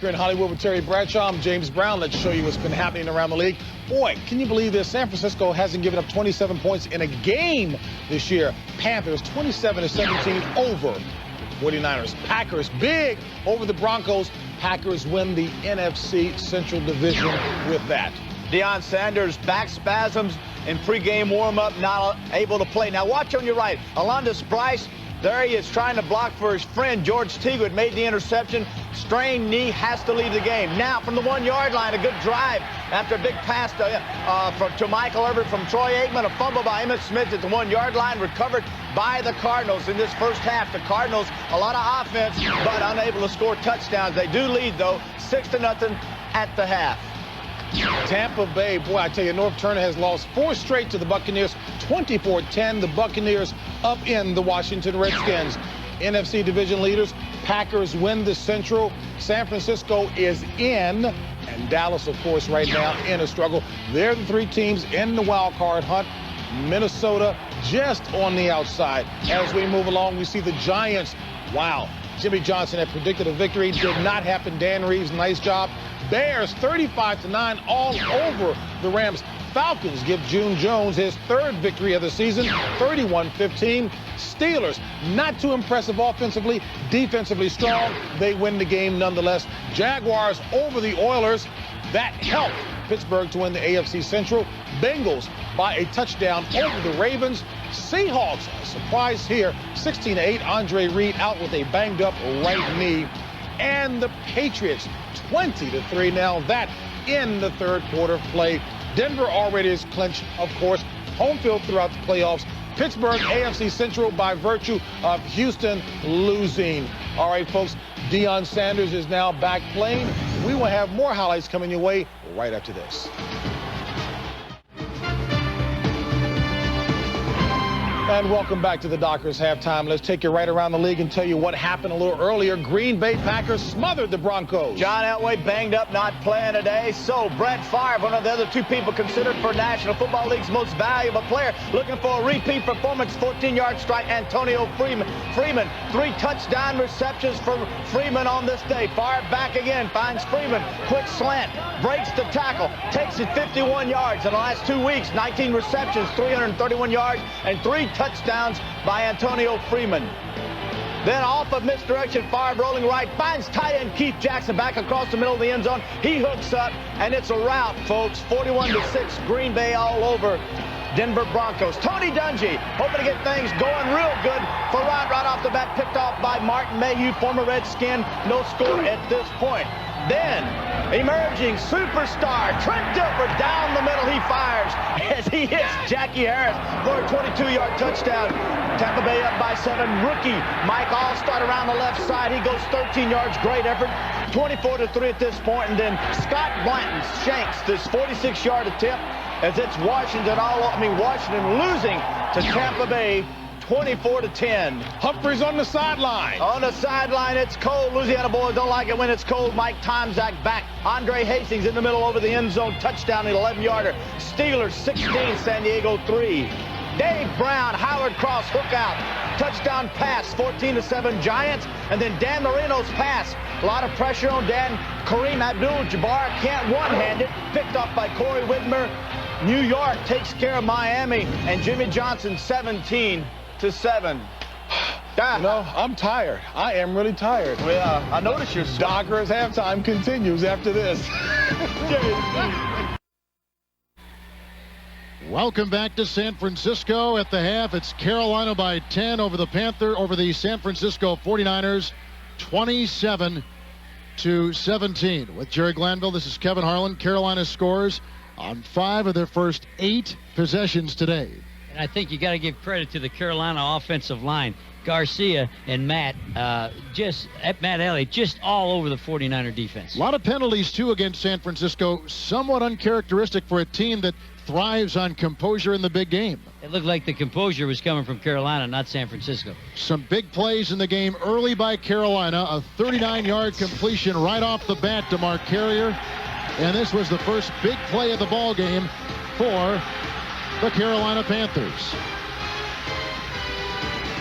Here in Hollywood with Terry Bradshaw, I'm James Brown. Let's show you what's been happening around the league. Boy, can you believe this? San Francisco hasn't given up 27 points in a game this year. Panthers 27-17 over 49ers. Packers big over the Broncos. Packers win the NFC Central Division with that. Deion Sanders, back spasms in pregame warm-up, not able to play. Now watch on your right. Alondis Bryce, there he is trying to block for his friend George Teague, who had made the interception. Strained knee, has to leave the game. Now from the 1-yard line, a good drive after a big pass to Michael Irvin from Troy Aikman. A fumble by Emmitt Smith at the 1-yard line, recovered by the Cardinals in this first half. The Cardinals, a lot of offense, but unable to score touchdowns. They do lead, though, 6-0 at the half. Tampa Bay, boy, I tell you, Norv Turner has lost 4 straight to the Buccaneers, 24-10. The Buccaneers up in the Washington Redskins. NFC division leaders, Packers win the Central. San Francisco is in, and Dallas, of course, right now in a struggle. They're the 3 teams in the wild card hunt. Minnesota just on the outside. As we move along, we see the Giants. Wow, Jimmy Johnson had predicted a victory. Did not happen. Dan Reeves, nice job. Bears 35-9 all over the Rams. Falcons give June Jones his 3rd victory of the season, 31-15. Steelers, not too impressive offensively, defensively strong. They win the game nonetheless. Jaguars over the Oilers. That helped Pittsburgh to win the AFC Central. Bengals by a touchdown over the Ravens. Seahawks, a surprise here, 16-8. Andre Reed out with a banged-up right knee. And the Patriots, 20-3 now. That in the 3rd quarter play. Denver already is clinched, of course, home field throughout the playoffs. Pittsburgh, AFC Central by virtue of Houston losing. All right, folks, Deion Sanders is now back playing. We will have more highlights coming your way right after this. And welcome back to the Dockers Halftime. Let's take you right around the league and tell you what happened a little earlier. Green Bay Packers smothered the Broncos. John Elway banged up, not playing today. So Brett Favre, one of the other 2 people considered for National Football League's most valuable player, looking for a repeat performance. 14-yard strike, Antonio Freeman. 3 touchdown receptions from Freeman on this day. Favre back again, finds Freeman. Quick slant, breaks the tackle, takes it 51 yards. In the last 2 weeks, 19 receptions, 331 yards, and 3 touchdowns by Antonio Freeman. Then off of misdirection, Favre rolling right, finds tight end Keith Jackson back across the middle of the end zone. He hooks up, and it's a rout, folks. 41-6, Green Bay all over Denver Broncos. Tony Dungy hoping to get things going real good for Rod right off the bat. Picked off by Martin Mayhew, former Redskin. No score at this point. Then, emerging superstar Trent Dilfer down the middle. He fires as he hits Jackie Harris for a 22-yard touchdown. Tampa Bay up by 7. Rookie Mike Allstott around the left side. He goes 13 yards. Great effort. 24-3 at this point. And then Scott Blanton shanks this 46-yard attempt as it's Washington losing to Tampa Bay 24-10. Humphreys on the sideline. On the sideline, it's cold. Louisiana boys don't like it when it's cold. Mike Tomczak back. Andre Hastings in the middle over the end zone. Touchdown, an 11-yarder. Steelers 16, San Diego 3. Dave Brown, Howard Cross, hook out. Touchdown pass, 14-7 Giants. And then Dan Marino's pass. A lot of pressure on Dan. Kareem Abdul-Jabbar can't one-hand it. Picked up by Corey Whitmer. New York takes care of Miami. And Jimmy Johnson 17-7. You know, I'm tired. I am really tired. Well, I notice you're Dockers Halftime continues after this. Welcome back to San Francisco at the half. It's Carolina by 10 over the San Francisco 49ers, 27-17. With Jerry Glanville, this is Kevin Harlan. Carolina scores on 5 of their first 8 possessions today. And I think you got to give credit to the Carolina offensive line. Garcia and Matt Elliott just all over the 49er defense. A lot of penalties, too, against San Francisco. Somewhat uncharacteristic for a team that thrives on composure in the big game. It looked like the composure was coming from Carolina, not San Francisco. Some big plays in the game early by Carolina. A 39-yard completion right off the bat to Mark Carrier. And this was the first big play of the ball game for the Carolina Panthers.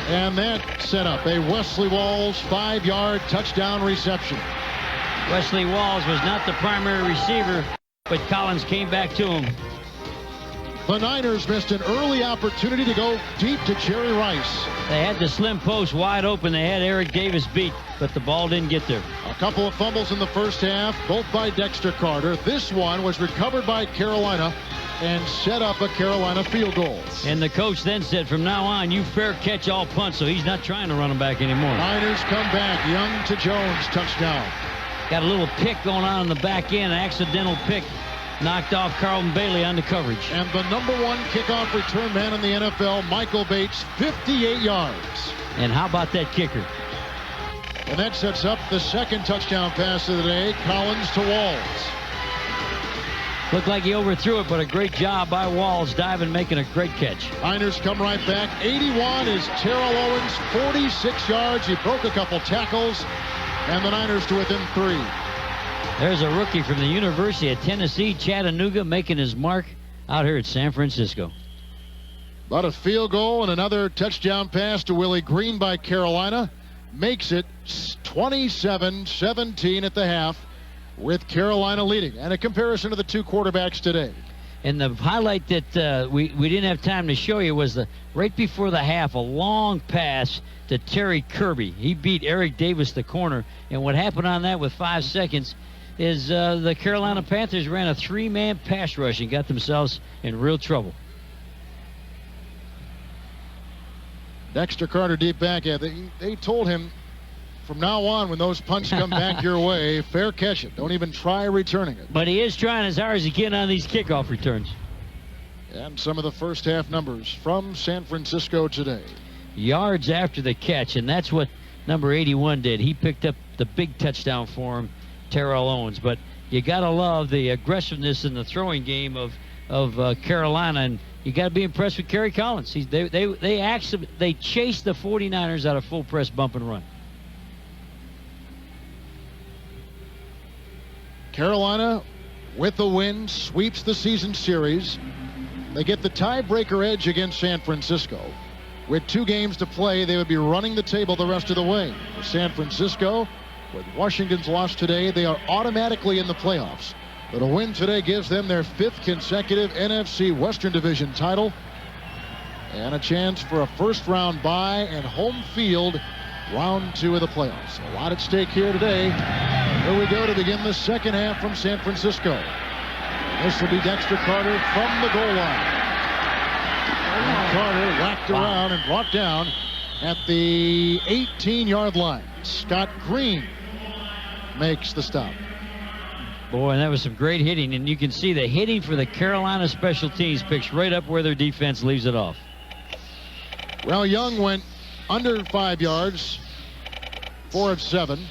And that set up a Wesley Walls 5-yard touchdown reception. Wesley Walls was not the primary receiver, but Collins came back to him. The Niners missed an early opportunity to go deep to Jerry Rice. They had the slim post wide open. They had Eric Davis beat, but the ball didn't get there. A couple of fumbles in the first half, both by Dexter Carter. This one was recovered by Carolina and set up a Carolina field goal. And the coach then said, from now on, you fair catch all punts, so he's not trying to run them back anymore. Niners come back. Young to Jones, touchdown. Got a little pick going on in the back end, accidental pick. Knocked off Carlton Bailey on the coverage. And the #1 kickoff return man in the NFL, Michael Bates, 58 yards. And how about that kicker? And that sets up the second touchdown pass of the day, Collins to Walls. Looked like he overthrew it, but a great job by Walls, diving, making a great catch. Niners come right back. 81 is Terrell Owens, 46 yards. He broke a couple tackles, and the Niners to within 3. There's a rookie from the University of Tennessee, Chattanooga, making his mark out here at San Francisco. But a field goal and another touchdown pass to Willie Green by Carolina makes it 27-17 at the half, with Carolina leading. And a comparison to the two quarterbacks today. And the highlight that we didn't have time to show you was right before the half, a long pass to Terry Kirby. He beat Eric Davis, the corner. And what happened on that with 5 seconds is the Carolina Panthers ran a 3-man pass rush and got themselves in real trouble. Dexter Carter deep back. Yeah, they told him from now on, when those punts come back your way, fair catch it. Don't even try returning it. But he is trying as hard as he can on these kickoff returns. And some of the first half numbers from San Francisco today. Yards after the catch, and that's what number 81 did. He picked up the big touchdown for him, Terrell Owens. But you got to love the aggressiveness in the throwing game of Carolina, and you got to be impressed with Kerry Collins. They chased the 49ers out of full press bump and run. Carolina, with the win, sweeps the season series. They get the tiebreaker edge against San Francisco. With 2 games to play, they would be running the table the rest of the way. For San Francisco, with Washington's loss today, they are automatically in the playoffs. But a win today gives them their 5th consecutive NFC Western Division title and a chance for a first-round bye and home field round 2 of the playoffs. A lot at stake here today. Here we go to begin the second half from San Francisco. This will be Dexter Carter from the goal line. And Carter whacked around and brought down at the 18-yard line. Scott Green makes the stop. Boy, and that was some great hitting, and you can see the hitting for the Carolina special teams picks right up where their defense leaves it off. Well, Young went under 5 yards, 4 of 7.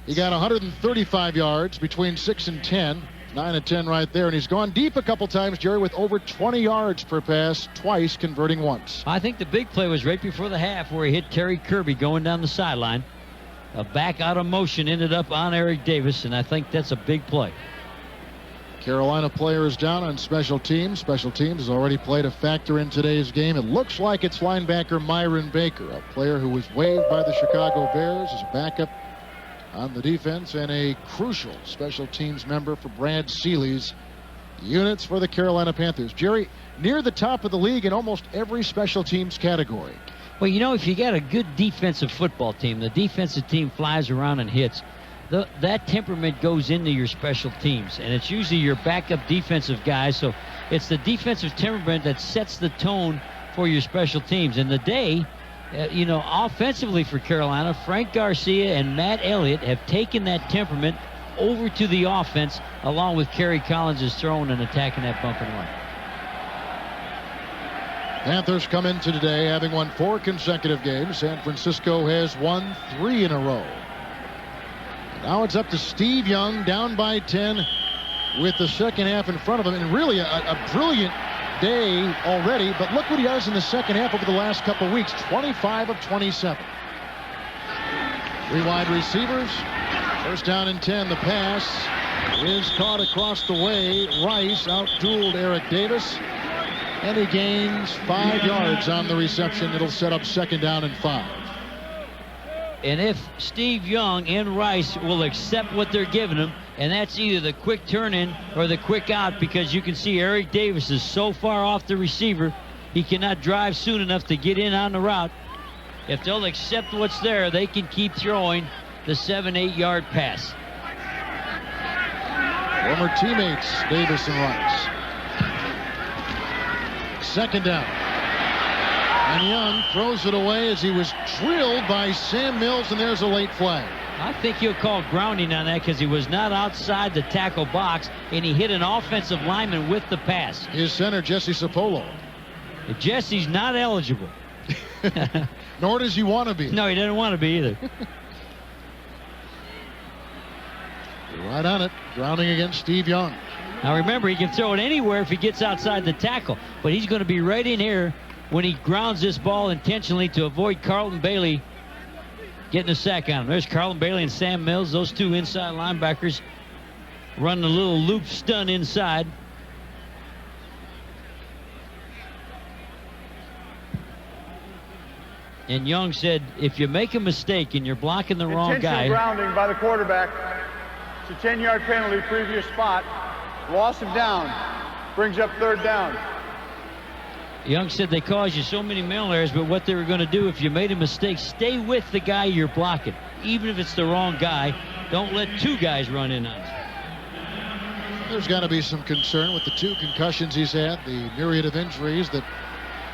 He got 135 yards between 6 and 10, 9 and 10 right there, and he's gone deep a couple times, Jerry, with over 20 yards per pass, twice converting once. I think the big play was right before the half where he hit Terry Kirby going down the sideline. A back out of motion ended up on Eric Davis, and I think that's a big play. Carolina players down on special teams. Special teams has already played a factor in today's game. It looks like it's linebacker Myron Baker, a player who was waived by the Chicago Bears as a backup on the defense and a crucial special teams member for Brad Seeley's units for the Carolina Panthers. Jerry, near the top of the league in almost every special teams category. Well, you know, if you got a good defensive football team, the defensive team flies around and hits, that temperament goes into your special teams, and it's usually your backup defensive guys. So it's the defensive temperament that sets the tone for your special teams. And the day, offensively for Carolina, Frank Garcia and Matt Elliott have taken that temperament over to the offense, along with Kerry Collins' throwing and attacking that bump and run. Panthers come into today having won 4 consecutive games. San Francisco has won 3 in a row. Now it's up to Steve Young, down by 10 with the second half in front of him. And really a brilliant day already. But look what he does in the second half over the last couple weeks. 25 of 27. 3 wide receivers. First down and 10. The pass is caught across the way. Rice out-dueled Eric Davis. And he gains 5 yards on the reception. It'll set up second down and 5. And if Steve Young and Rice will accept what they're giving him, and that's either the quick turn in or the quick out, because you can see Eric Davis is so far off the receiver, he cannot drive soon enough to get in on the route. If they'll accept what's there, they can keep throwing the 7-8 yard pass. Former teammates, Davis and Rice. Second down. And Young throws it away as he was drilled by Sam Mills, and there's a late flag. I think he'll call grounding on that because he was not outside the tackle box, and he hit an offensive lineman with the pass. His center, Jesse Sapolo. Jesse's not eligible. Nor does he want to be. No, he doesn't want to be either. Right on it. Grounding against Steve Young. Now remember, he can throw it anywhere if he gets outside the tackle, but he's going to be right in here when he grounds this ball intentionally to avoid Carlton Bailey getting a sack on him. There's Carlton Bailey and Sam Mills, those two inside linebackers running a little loop stun inside. And Young said, if you make a mistake and you're blocking the wrong guy. Intentional grounding by the quarterback. It's a 10-yard penalty, previous spot. Loss of down. Brings up third down. Young said they caused you so many mental errors, but what they were going to do if you made a mistake, stay with the guy you're blocking. Even if it's the wrong guy, don't let two guys run in on it. There's got to be some concern with the 2 concussions he's had, the myriad of injuries that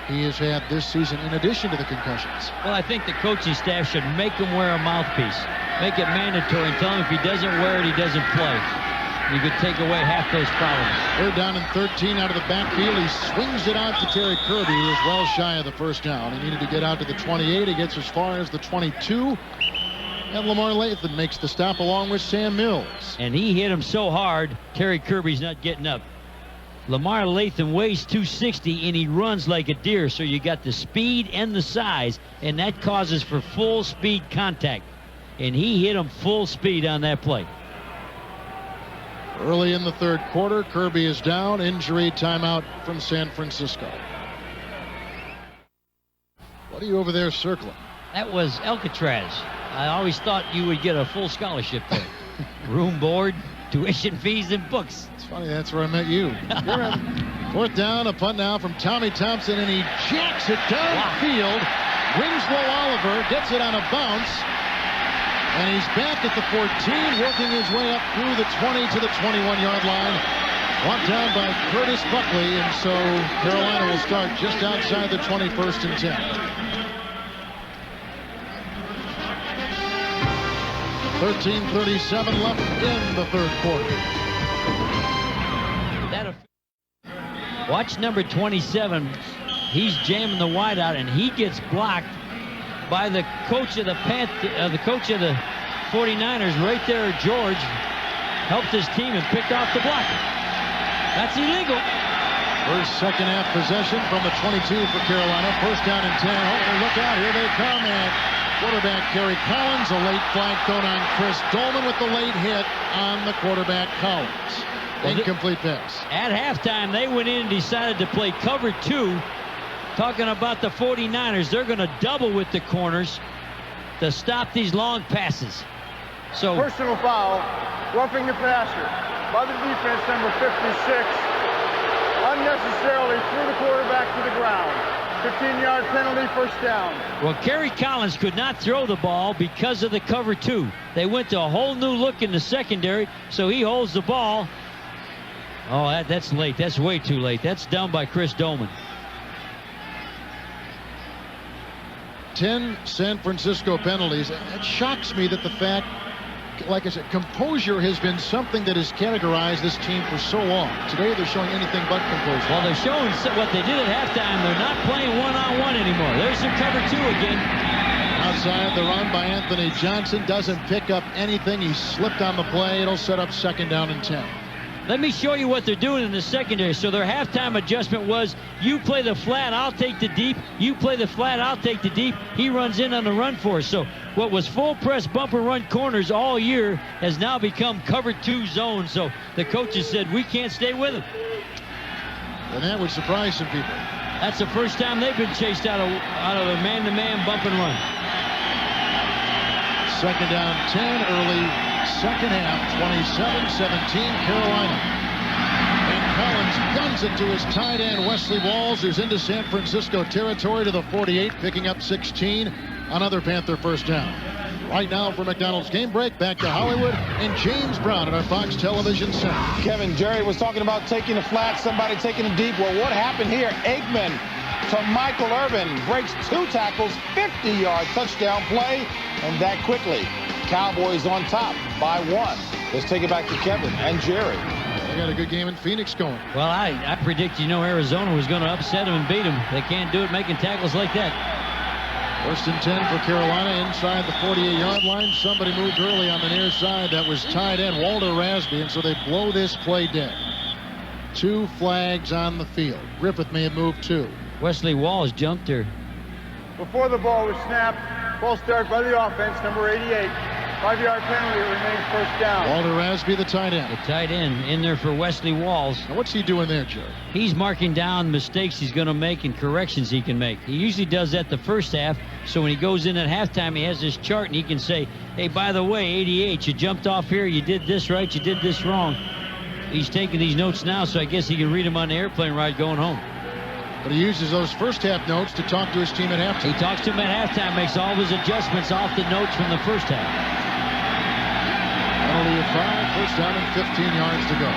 he has had this season in addition to the concussions. Well, I think the coaching staff should make him wear a mouthpiece. Make it mandatory and tell him if he doesn't wear it, he doesn't play. You could take away half those problems. Third down and 13 out of the backfield. He swings it out to Terry Kirby, who is well shy of the first down. He needed to get out to the 28. He gets as far as the 22. And Lamar Lathan makes the stop along with Sam Mills. And he hit him so hard, Terry Kirby's not getting up. Lamar Lathan weighs 260 and he runs like a deer, so you got the speed and the size, and that causes for full speed contact. And he hit him full speed on that play. Early in the third quarter, Kirby is down. Injury timeout from San Francisco. What are you over there circling? That was Alcatraz. I always thought you would get a full scholarship there. Room, board, tuition fees, and books. It's funny, that's where I met you. Fourth down, a punt now from Tommy Thompson, and he jacks it downfield. Winslow Oliver gets it on a bounce. And he's back at the 14, working his way up through the 20 to the 21-yard line. Brought down by Curtis Buckley, and so Carolina will start just outside the 21st and 10. 13:37 left in the third quarter. Watch number 27. He's jamming the wide out, and he gets blocked by the coach of the 49ers right there. George helped his team and picked off the block. That's illegal. First second half possession from the 22 for Carolina. First down and 10. Oh, look out, here they come. And quarterback Kerry Collins, a late flag thrown on Chris Dolman with the late hit on the quarterback Collins. Incomplete pass. At halftime, they went in and decided to play cover 2. Talking about the 49ers, they're going to double with the corners to stop these long passes. So personal foul, roughing the passer by the defense, number 56. Unnecessarily threw the quarterback to the ground. 15-yard penalty, first down. Well, Kerry Collins could not throw the ball because of the cover 2. They went to a whole new look in the secondary, so he holds the ball. Oh, that's late. That's way too late. That's down by Chris Dolman. 10 San Francisco penalties. It shocks me that the fact, like I said, composure has been something that has categorized this team for so long. Today they're showing anything but composure. Well, they're showing what they did at halftime. They're not playing one-on-one anymore. There's their cover 2 again. Outside the run by Anthony Johnson. Doesn't pick up anything. He slipped on the play. It'll set up second down and 10. Let me show you what they're doing in the secondary. So their halftime adjustment was, you play the flat, I'll take the deep. You play the flat, I'll take the deep. He runs in on the run for us. So what was full press bumper run corners all year has now become cover 2 zone. So the coaches said, we can't stay with him. And that would surprise some people. That's the first time they've been chased out of a man-to-man bump and run. Second down 10 early second half, 27-17 Carolina. And Collins guns it to his tight end Wesley Walls, who's into San Francisco territory to the 48, picking up 16. Another Panther first down. Right now for McDonald's Game Break, back to Hollywood and James Brown at our Fox Television Center. Kevin, Jerry was talking about taking a flat, somebody taking a deep. Well, what happened here? Aikman to Michael Irvin, breaks 2 tackles, 50-yard touchdown play, and that quickly. Cowboys on top by 1. Let's take it back to Kevin and Jerry. They got a good game in Phoenix going. Well, I predict, Arizona was going to upset them and beat them. They can't do it making tackles like that. First and 10 for Carolina inside the 48-yard line. Somebody moved early on the near side. That was tight end Walter Rasby, and so they blow this play dead. 2 flags on the field. Griffith may have moved 2. Wesley Walls jumped her. Before the ball was snapped, false start by the offense, number 88. 5-yard penalty, it remains first down. Walter Rasby, the tight end. The tight end in there for Wesley Walls. Now what's he doing there, Joe? He's marking down mistakes he's going to make and corrections he can make. He usually does that the first half, so when he goes in at halftime, he has this chart and he can say, hey, by the way, 88, you jumped off here, you did this right, you did this wrong. He's taking these notes now, so I guess he can read them on the airplane ride going home. But he uses those first half notes to talk to his team at halftime. He talks to him at halftime, makes all of his adjustments off the notes from the first half. Penalty of 5, first down and 15 yards to go.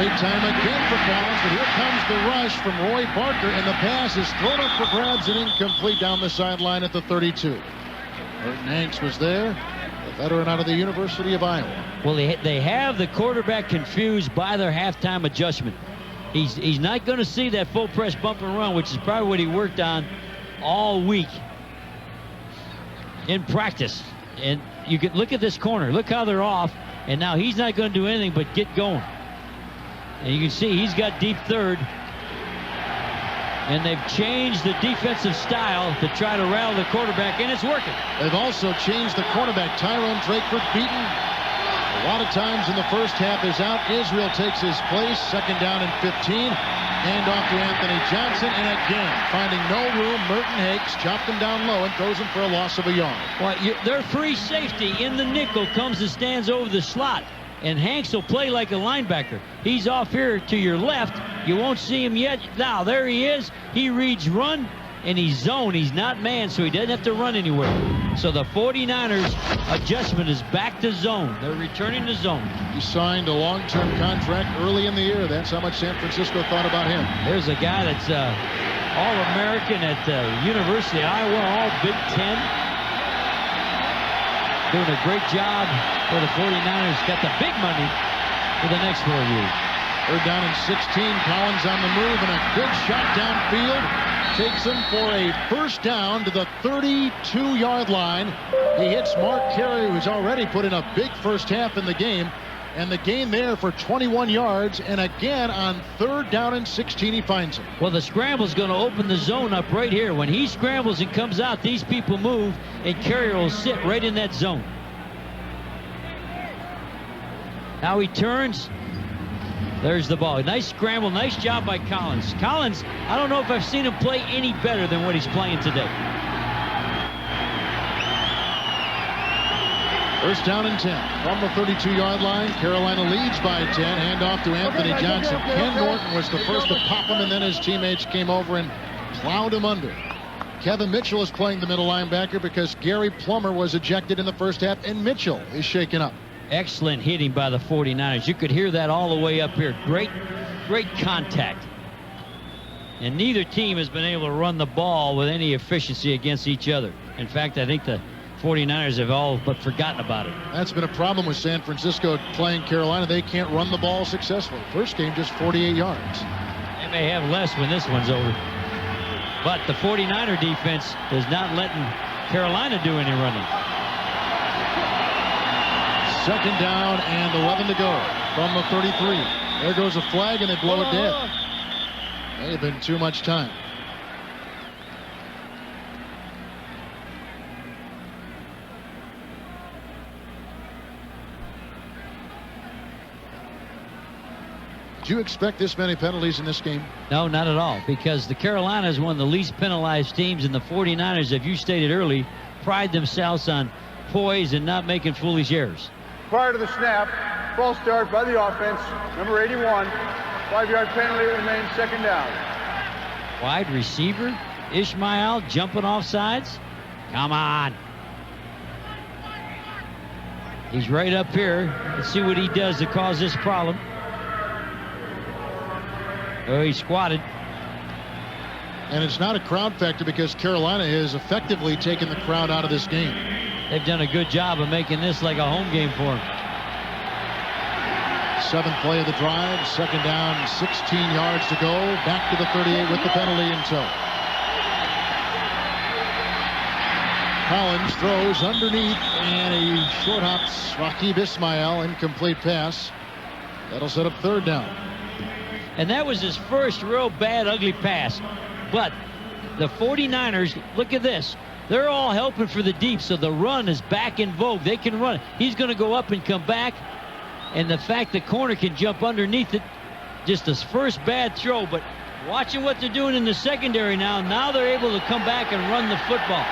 Great time again for Collins, but here comes the rush from Roy Barker, and the pass is thrown up for grabs and incomplete down the sideline at the 32. Merton Hanks was there, the veteran out of the University of Iowa. Well, they have the quarterback confused by their halftime adjustment. He's not going to see that full press bump and run, which is probably what he worked on all week in practice. And you can look at this corner. Look how they're off. And now he's not going to do anything but get going. And you can see he's got deep third. And they've changed the defensive style to try to rattle the quarterback, and it's working. They've also changed the cornerback. Tyrone Drakeford beaten. A lot of times in the first half is out. Israel takes his place. Second down and 15. Hand off to Anthony Johnson, and again, finding no room, Merton Hanks chopped him down low and throws him for a loss of a yard. Well, their free safety in the nickel comes and stands over the slot, and Hanks will play like a linebacker. He's off here to your left. You won't see him yet. Now, there he is. He reads run, and he's zone. He's not man, so he doesn't have to run anywhere. So the 49ers adjustment is back to zone. They're returning to zone. He signed a long-term contract early in the year. That's how much San Francisco thought about him. There's a guy that's All-American at University of Iowa, all Big Ten. Doing a great job for the 49ers. Got the big money for the next 4 years. Third down and 16. Collins on the move and a good shot downfield. Takes him for a first down to the 32-yard line. He hits Mark Carey, who's already put in a big first half in the game. And the gain there for 21 yards. And again, on third down and 16, he finds him. Well, the scramble's going to open the zone up right here. When he scrambles and comes out, these people move, and Carrier will sit right in that zone. Now he turns. There's the ball. Nice scramble. Nice job by Collins. Collins, I don't know if I've seen him play any better than what he's playing today. First down and 10 from the 32-yard line. Carolina leads by 10. Hand off to Anthony Johnson. Ken Norton was the first to pop him, and then his teammates came over and plowed him under. Kevin Mitchell is playing the middle linebacker because Gary Plummer was ejected in the first half, and Mitchell is shaken up. Excellent hitting by the 49ers. You could hear that all the way up here. Great contact. And neither team has been able to run the ball with any efficiency against each other. In fact, I think the 49ers have all but forgotten about it. That's been a problem with San Francisco playing Carolina. They can't run the ball successfully. First game, just 48 yards. They may have less when this one's over. But the 49er defense is not letting Carolina do any running. Second down and 11 to go from the 33. There goes a flag, and they blow it dead. May have been too much time. Did you expect this many penalties in this game? No, not at all, because the Carolina is one of the least penalized teams, and the 49ers, if you stated early, pride themselves on poise and not making foolish errors. Prior to the snap, false start by the offense, number 81. 5-yard penalty, remains second down. Wide receiver, Ishmael jumping off sides. Come on. He's right up here. Let's see what he does to cause this problem. Oh, he squatted. And it's not a crowd factor because Carolina has effectively taken the crowd out of this game. They've done a good job of making this like a home game for them. 7th play of the drive, second down, 16 yards to go. Back to the 38 with the penalty in tow. Collins throws underneath, and he short hops Rakib Ismail, incomplete pass. That'll set up third down. And that was his first real bad, ugly pass. But the 49ers, look at this. They're all helping for the deep, so the run is back in vogue. They can run it. He's going to go up and come back. And the fact the corner can jump underneath it, just his first bad throw. But watching what they're doing in the secondary now, they're able to come back and run the football.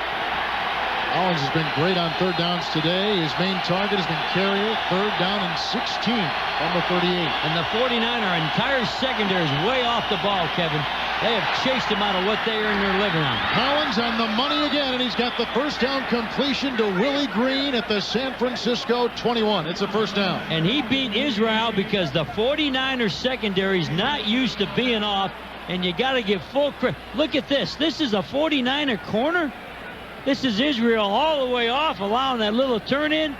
Collins has been great on third downs today. His main target has been Carrier, third down and 16 from the 38. And the 49er entire secondary is way off the ball, Kevin. They have chased him out of what they earn their living on. Collins on the money again, and he's got the first down completion to Willie Green at the San Francisco 21. It's a first down. And he beat Israel because the 49er secondary is not used to being off, and you got to give full credit. Look at this. This is a 49er corner. This is Israel all the way off, allowing that little turn in.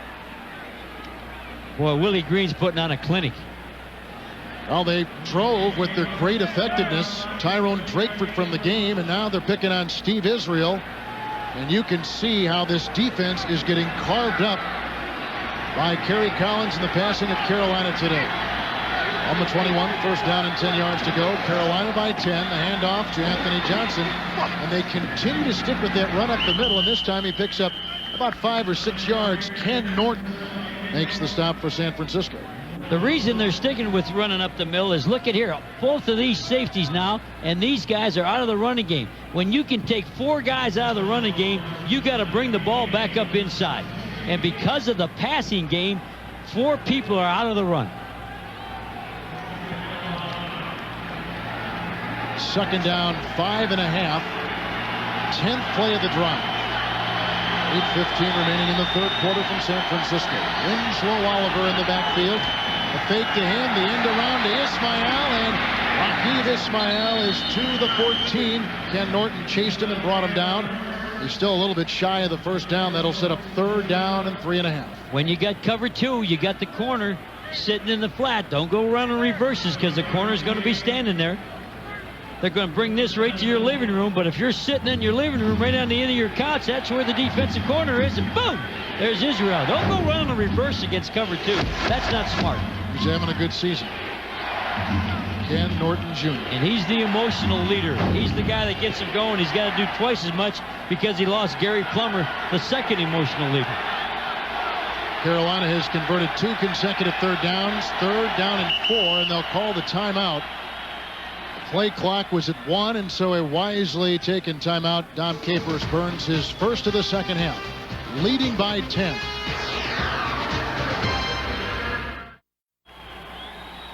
Boy, Willie Green's putting on a clinic. Well, they drove with their great effectiveness. Tyrone Drakeford from the game, and now they're picking on Steve Israel. And you can see how this defense is getting carved up by Kerry Collins in the passing of Carolina today. On the 21, first down and 10 yards to go. Carolina by 10. The handoff to Anthony Johnson. And they continue to stick with that run up the middle. And this time he picks up about 5 or 6 yards. Ken Norton makes the stop for San Francisco. The reason they're sticking with running up the middle is, look at here. Both of these safeties now, and these guys are out of the running game. When you can take 4 guys out of the running game, you got to bring the ball back up inside. And because of the passing game, 4 people are out of the run. Second down, 5.5. 10th play of the drive. 8:15 remaining in the third quarter from San Francisco. Winslow Oliver in the backfield. A fake to him, the end around to Ismail, and Rakib Ismail is to the 14. Ken Norton chased him and brought him down. He's still a little bit shy of the first down. That'll set up third down and 3.5. When you got cover 2, you got the corner sitting in the flat. Don't go running reverses because the corner's going to be standing there. They're going to bring this right to your living room, but if you're sitting in your living room right on the end of your couch, that's where the defensive corner is, and boom, there's Israel. Don't go running a reverse against cover 2. That's not smart. He's having a good season. Ken Norton Jr. And he's the emotional leader. He's the guy that gets him going. He's got to do twice as much because he lost Gary Plummer, the second emotional leader. Carolina has converted 2 consecutive third downs, third down and 4, and they'll call the timeout. Play clock was at 1, and so a wisely taken timeout. Dom Capers burns his first of the second half, leading by 10.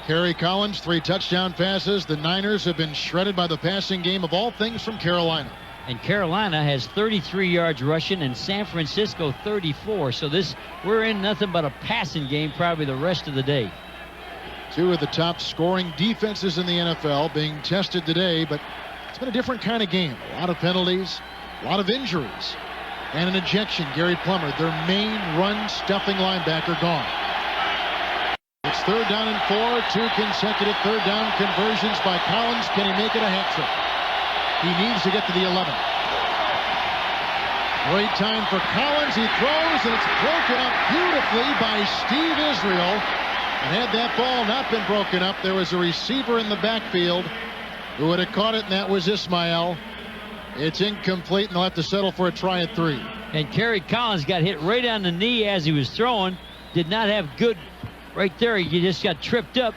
Kerry Collins, 3 touchdown passes. The Niners have been shredded by the passing game of all things from Carolina. And Carolina has 33 yards rushing and San Francisco 34. So we're in nothing but a passing game probably the rest of the day. 2 of the top scoring defenses in the NFL being tested today, but it's been a different kind of game. A lot of penalties, a lot of injuries, and an ejection. Gary Plummer, their main run-stuffing linebacker, gone. It's third down and 4, 2 consecutive third down conversions by Collins. Can he make it a hat trick? He needs to get to the 11. Great time for Collins. He throws, and it's broken up beautifully by Steve Israel. And had that ball not been broken up, there was a receiver in the backfield who would have caught it, and that was Ismail. It's incomplete, and they'll have to settle for a try at 3. And Kerry Collins got hit right on the knee as he was throwing. Did not have good right there. He just got tripped up.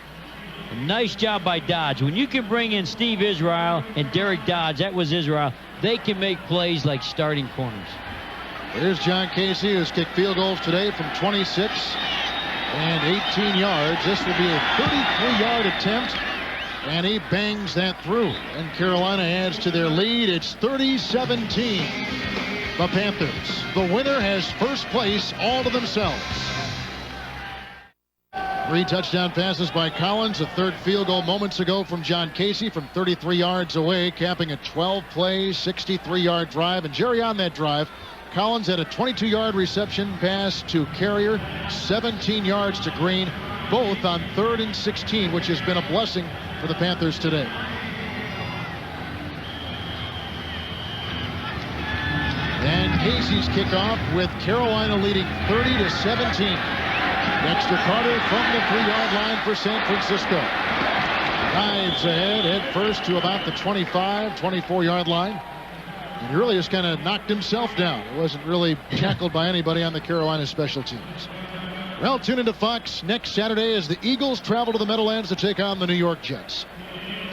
A nice job by Dodge. When you can bring in Steve Israel and Derek Dodge, that was Israel, they can make plays like starting corners. Here's John Casey, who's kicked field goals today from 26 and 18 yards. This will be a 33-yard attempt, and he bangs that through. And Carolina adds to their lead. It's 30-17. The Panthers. The winner has first place all to themselves. 3 touchdown passes by Collins. A third field goal moments ago from John Casey from 33 yards away, capping a 12-play, 63-yard drive. And Jerry, on that drive, Collins had a 22-yard reception pass to Carrier, 17 yards to Green, both on 3rd and 16, which has been a blessing for the Panthers today. And Casey's kickoff with Carolina leading 30-17. Dexter Carter from the 3-yard line for San Francisco. Dives ahead, head first to about the 25, 24-yard line. And he really just kind of knocked himself down. It wasn't really tackled by anybody on the Carolina special teams. Well, tune into Fox next Saturday as the Eagles travel to the Meadowlands to take on the New York Jets.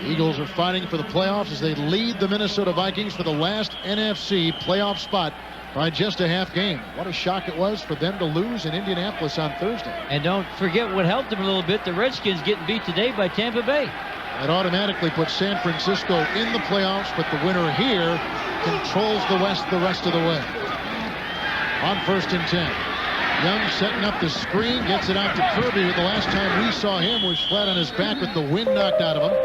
The Eagles are fighting for the playoffs as they lead the Minnesota Vikings for the last NFC playoff spot by just a half game. What a shock it was for them to lose in Indianapolis on Thursday. And don't forget what helped them a little bit, the Redskins getting beat today by Tampa Bay. It automatically puts San Francisco in the playoffs, but the winner here controls the West the rest of the way. On 1st and 10. Young setting up the screen, gets it out to Kirby, who the last time we saw him was flat on his back with the wind knocked out of him.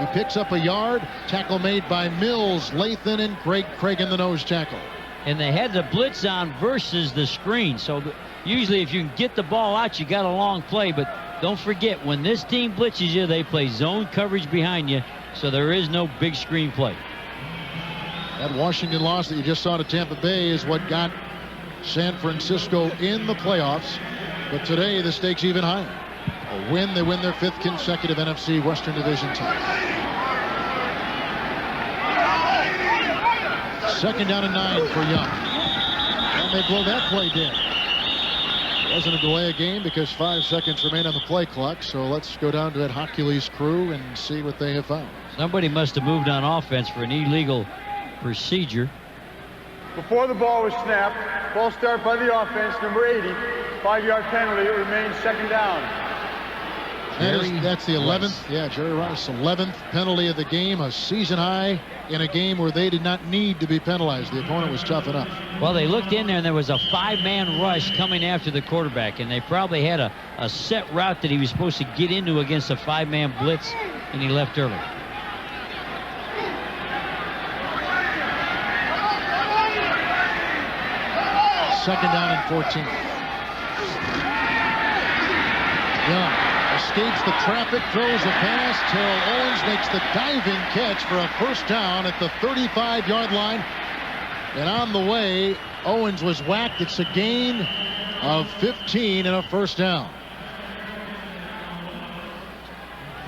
He picks up a yard. Tackle made by Mills, Lathan, and Craig in the nose tackle. And they had the blitz on versus the screen. So usually if you can get the ball out, you got a long play. But don't forget, when this team blitzes you, they play zone coverage behind you. So there is no big screen play. That Washington loss that you just saw to Tampa Bay is what got San Francisco in the playoffs. But today the stakes even higher. A win, they win their 5th consecutive NFC Western Division title. 2nd down and 9 for Young. And they blow that play dead. It wasn't a delay of game because 5 seconds remain on the play clock. So let's go down to Ed Hockley's crew and see what they have found. Somebody must have moved on offense for an illegal procedure. Before the ball was snapped, false start by the offense, number 80, 5-yard penalty. It remains 2nd down. That's the 11th. Yeah, Jerry Rice, 11th penalty of the game, a season high in a game where they did not need to be penalized. The opponent was tough enough. Well, they looked in there and there was a 5-man rush coming after the quarterback, and they probably had a set route that he was supposed to get into against a 5-man blitz, and he left early. Second down and 14. Young escapes the traffic, throws a pass. Terrell Owens makes the diving catch for a 1st down at the 35-yard line. And on the way, Owens was whacked. It's a gain of 15 and a 1st down.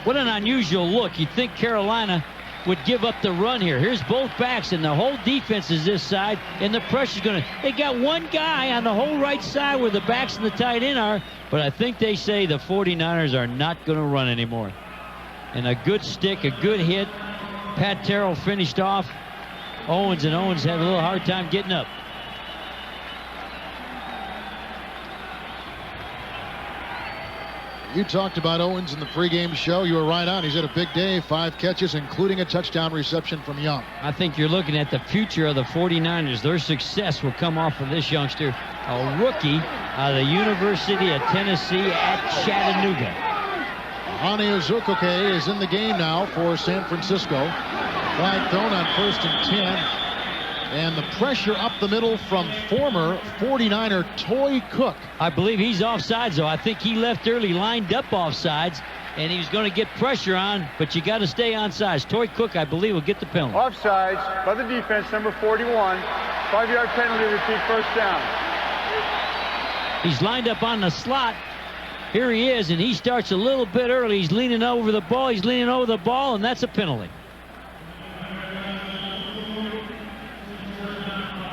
What an unusual look. You'd think Carolina would give up the run here. Here's both backs, and the whole defense is this side, and the pressure's going to... They got one guy on the whole right side where the backs and the tight end are, but I think they say the 49ers are not going to run anymore. And a good stick, a good hit. Pat Terrell finished off Owens, and Owens had a little hard time getting up. You talked about Owens in the pregame show. You were right on. He's had a big day, 5 catches, including a touchdown reception from Young. I think you're looking at the future of the 49ers. Their success will come off of this youngster, a rookie out of the University of Tennessee at Chattanooga. Hani Uzukoke is in the game now for San Francisco. Flag thrown on 1st and 10. And the pressure up the middle from former 49er Toy Cook. I believe he's offsides, though. I think he left early, lined up offsides, and he was going to get pressure on, but you got to stay onside. Toy Cook, I believe, will get the penalty. Offsides by the defense, number 41. 5-yard penalty, repeat 1st down. He's lined up on the slot. Here he is, and he starts a little bit early. He's leaning over the ball, and that's a penalty.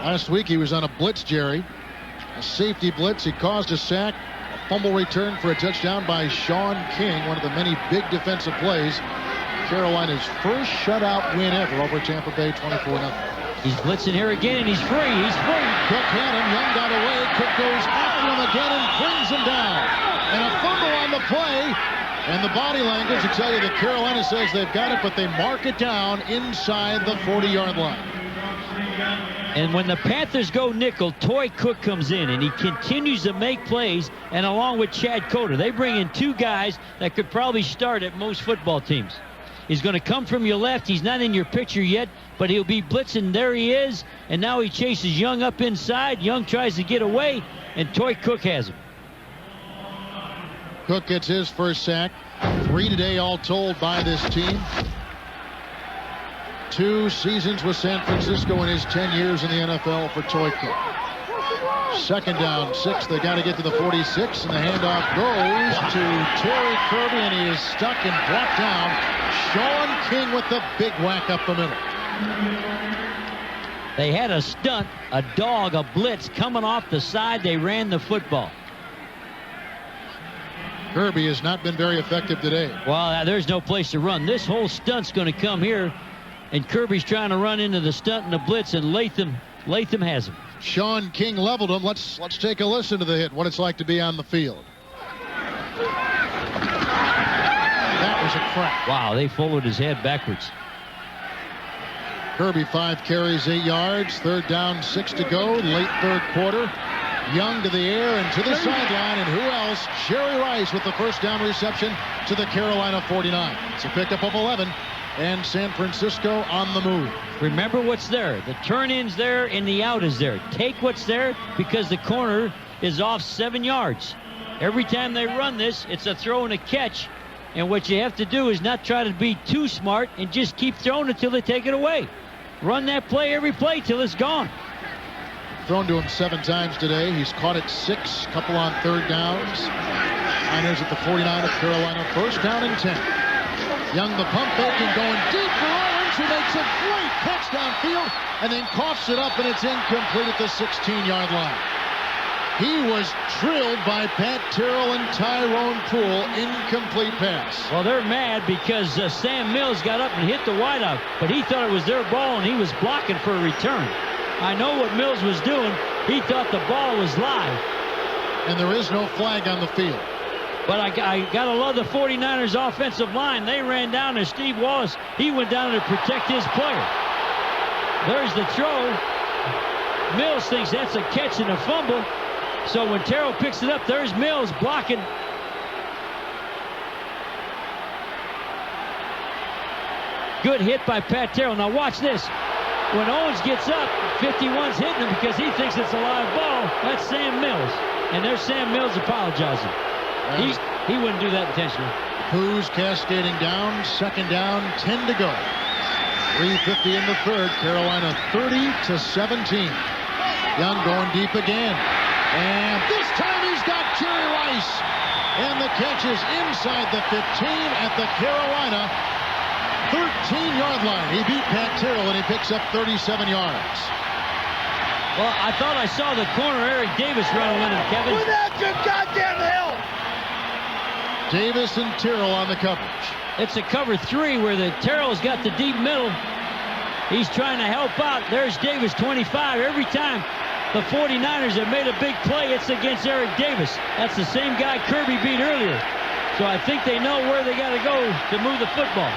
Last week he was on a blitz, Jerry. A safety blitz. He caused a sack. A fumble return for a touchdown by Sean King. One of the many big defensive plays. Carolina's first shutout win ever over Tampa Bay, 24-0. He's blitzing here again, and he's free. He's free. Cook had him. Young got away. Cook goes after him again and brings him down. And a fumble on the play. And the body language will tell you that Carolina says they've got it, but they mark it down inside the 40-yard line. And when the Panthers go nickel, Toy Cook comes in, and he continues to make plays, and along with Chad Coder, they bring in two guys that could probably start at most football teams. He's going to come from your left. He's not in your picture yet, but he'll be blitzing. There he is, and now he chases Young up inside. Young tries to get away, and Toy Cook has him. Cook gets his first sack. 3 today all told by this team. 2 seasons with San Francisco in his 10 years in the NFL for Toy Cook. 2nd down, 6. They got to get to the 46, and the handoff goes to Terry Kirby, and he is stuck and brought down. Sean King with the big whack up the middle. They had a stunt, a dog, a blitz coming off the side. They ran the football. Kirby has not been very effective today. Well, there's no place to run. This whole stunt's going to come here, and Kirby's trying to run into the stunt and the blitz, and Latham has him. Sean King leveled him. Let's take a listen to the hit, what it's like to be on the field. That was a crack. Wow, they followed his head backwards. Kirby 5 carries, 8 yards. 3rd down, 6 to go. Late 3rd quarter. Young to the air and to the sideline, and who else? Jerry Rice with the first down reception to the Carolina 49. It's a pickup of 11, and San Francisco on the move. Remember what's there. The turn-in's there and the out is there. Take what's there because the corner is off 7 yards. Every time they run this, it's a throw and a catch, and what you have to do is not try to be too smart and just keep throwing it till they take it away. Run that play every play till it's gone. Thrown to him 7 times today. He's caught it 6, couple on 3rd downs. Niners at the 49 of Carolina. 1st down and 10. Young the pump faking, going deep for Owens, who makes a great catch downfield and then coughs it up, and it's incomplete at the 16-yard line. He was drilled by Pat Terrell and Tyrone Poole. Incomplete pass. Well, they're mad because Sam Mills got up and hit the wideout, but he thought it was their ball and he was blocking for a return. I know what Mills was doing. He thought the ball was live. And there is no flag on the field. But I got to love the 49ers offensive line. They ran down to Steve Wallace. He went down to protect his player. There's the throw. Mills thinks that's a catch and a fumble. So when Terrell picks it up, there's Mills blocking. Good hit by Pat Terrell. Now watch this. When Owens gets up, 51's hitting him because he thinks it's a live ball. That's Sam Mills. And there's Sam Mills apologizing. He wouldn't do that intentionally. Who's cascading down. 2nd down, 10 to go. 3:50 in the 3rd. Carolina 30-17. Young going deep again. And this time he's got Jerry Rice. And the catch is inside the 15 at the Carolina 13-yard line. He beat Pat Terrell, and he picks up 37 yards. Well, I thought I saw the corner Eric Davis running with him, Kevin. Without your goddamn help! Davis and Terrell on the coverage. It's a cover 3 where the Terrell's got the deep middle. He's trying to help out. There's Davis, 25. Every time the 49ers have made a big play, it's against Eric Davis. That's the same guy Kirby beat earlier. So I think they know where they got to go to move the football.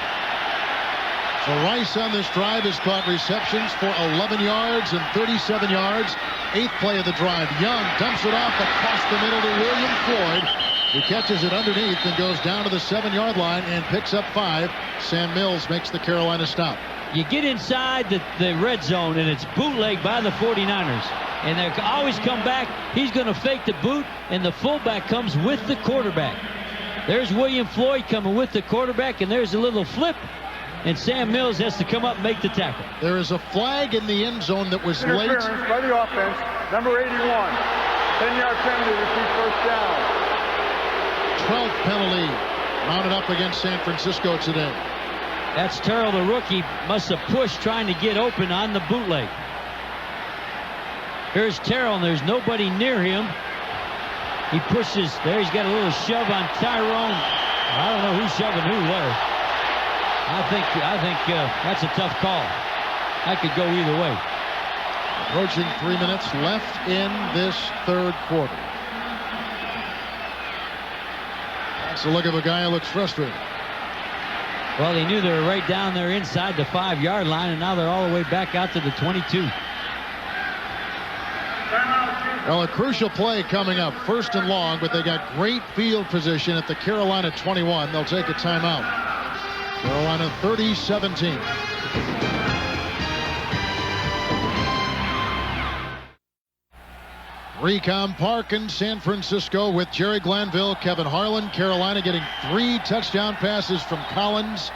So Rice on this drive has caught receptions for 11 yards and 37 yards. 8th play of the drive. Young dumps it off across the middle to William Floyd. He catches it underneath and goes down to the 7-yard line and picks up 5. Sam Mills makes the Carolina stop. You get inside the red zone, and it's bootleg by the 49ers. And they always come back. He's going to fake the boot, and the fullback comes with the quarterback. There's William Floyd coming with the quarterback, and there's a little flip. And Sam Mills has to come up and make the tackle. There is a flag in the end zone that was late. Interference by the offense, number 81. 10-yard penalty, repeat 1st down. 12th penalty mounted up against San Francisco today. That's Terrell, the rookie, must have pushed trying to get open on the bootleg. Here's Terrell, and there's nobody near him. He pushes. There, he's got a little shove on Tyrone. I don't know who's shoving who there. I think that's a tough call. I could go either way. Approaching 3 minutes left in this third quarter. That's a look of a guy who looks frustrated. Well, he knew they were right down there inside the 5-yard line, and now they're all the way back out to the 22. Well, a crucial play coming up, 1st and long, but they got great field position at the Carolina 21. They'll take a timeout. Carolina 30-17. Recom Park in San Francisco with Jerry Glanville, Kevin Harlan. Carolina getting 3 touchdown passes from Collins,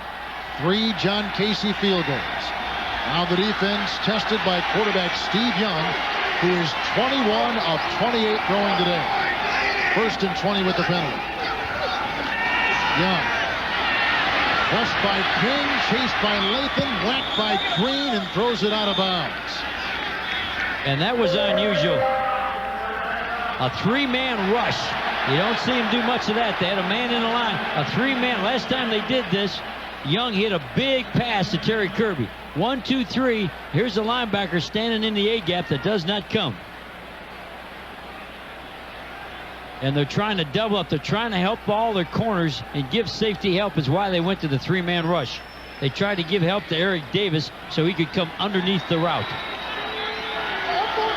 3 John Casey field goals. Now the defense tested by quarterback Steve Young, who is 21 of 28 throwing today. 1st and 20 with the penalty. Young. Rushed by King, chased by Lathan, whacked by Green, and throws it out of bounds. And that was unusual. A 3-man rush. You don't see him do much of that. They had a man in the line. A 3-man. Last time they did this, Young hit a big pass to Terry Kirby. 1, 2, 3. Here's the linebacker standing in the A-gap that does not come. And they're trying to double up. They're trying to help all their corners and give safety help is why they went to the 3-man rush. They tried to give help to Eric Davis so he could come underneath the route.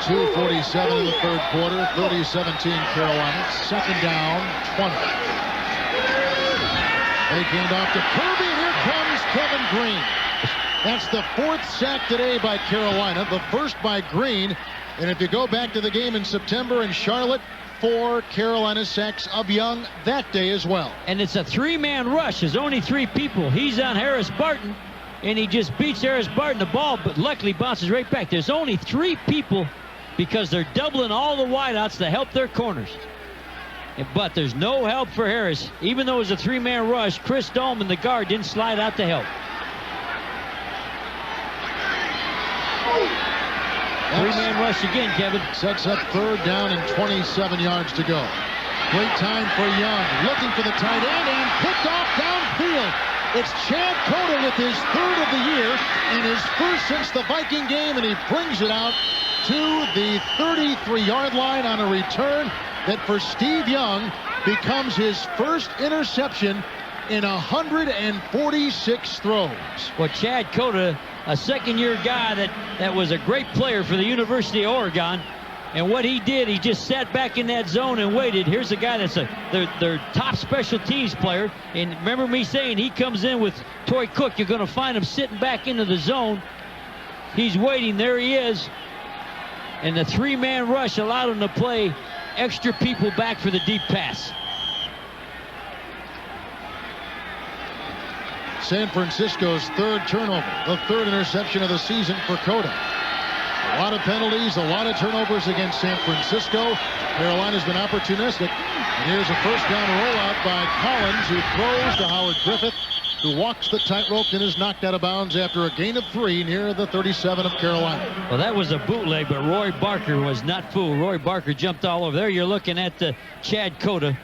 2:47 in the third quarter, 30-17 Carolina. 2nd down, 20. Fake handoff to Kirby, and here comes Kevin Green. That's the 4th sack today by Carolina, the 1st by Green. And if you go back to the game in September in Charlotte, 4 Carolina sacks of Young that day as well. And it's a 3-man rush. There's only 3 people. He's on Harris Barton, and he just beats Harris Barton. The ball, but luckily bounces right back. There's only 3 people because they're doubling all the wideouts to help their corners. But there's no help for Harris. Even though it was a 3-man rush, Chris Dolman, the guard, didn't slide out to help. 3-man rush again, Kevin. Sets up 3rd down and 27 yards to go. Great time for Young. Looking for the tight end and picked off downfield. It's Chad Cota with his 3rd of the year and his 1st since the Viking game, and he brings it out to the 33-yard line on a return that for Steve Young becomes his 1st interception in 146 throws. Well, Chad Cota, a 2nd-year guy that was a great player for the University of Oregon. And what he did, he just sat back in that zone and waited. Here's a guy that's their top special teams player. And remember me saying he comes in with Toy Cook. You're going to find him sitting back into the zone. He's waiting. There he is. And the 3-man rush allowed him to play extra people back for the deep pass. San Francisco's 3rd turnover, the 3rd interception of the season for Cota. A lot of penalties, a lot of turnovers against San Francisco. Carolina's been opportunistic. And here's a 1st down rollout by Collins, who throws to Howard Griffith, who walks the tightrope and is knocked out of bounds after a gain of 3 near the 37 of Carolina. Well, that was a bootleg, but Roy Barker was not fooled. Roy Barker jumped all over. There you're looking at Chad Cota,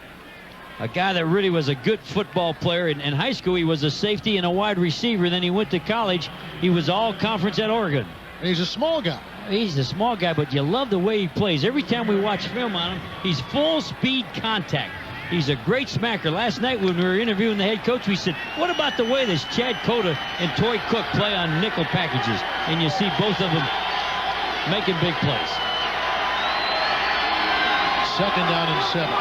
a guy that really was a good football player. In high school, he was a safety and a wide receiver. Then he went to college. He was all conference at Oregon. And he's a small guy. He's a small guy, but you love the way he plays. Every time we watch film on him, he's full speed contact. He's a great smacker. Last night when we were interviewing the head coach, we said, what about the way this Chad Cota and Toy Cook play on nickel packages? And you see both of them making big plays. 2nd down and 7.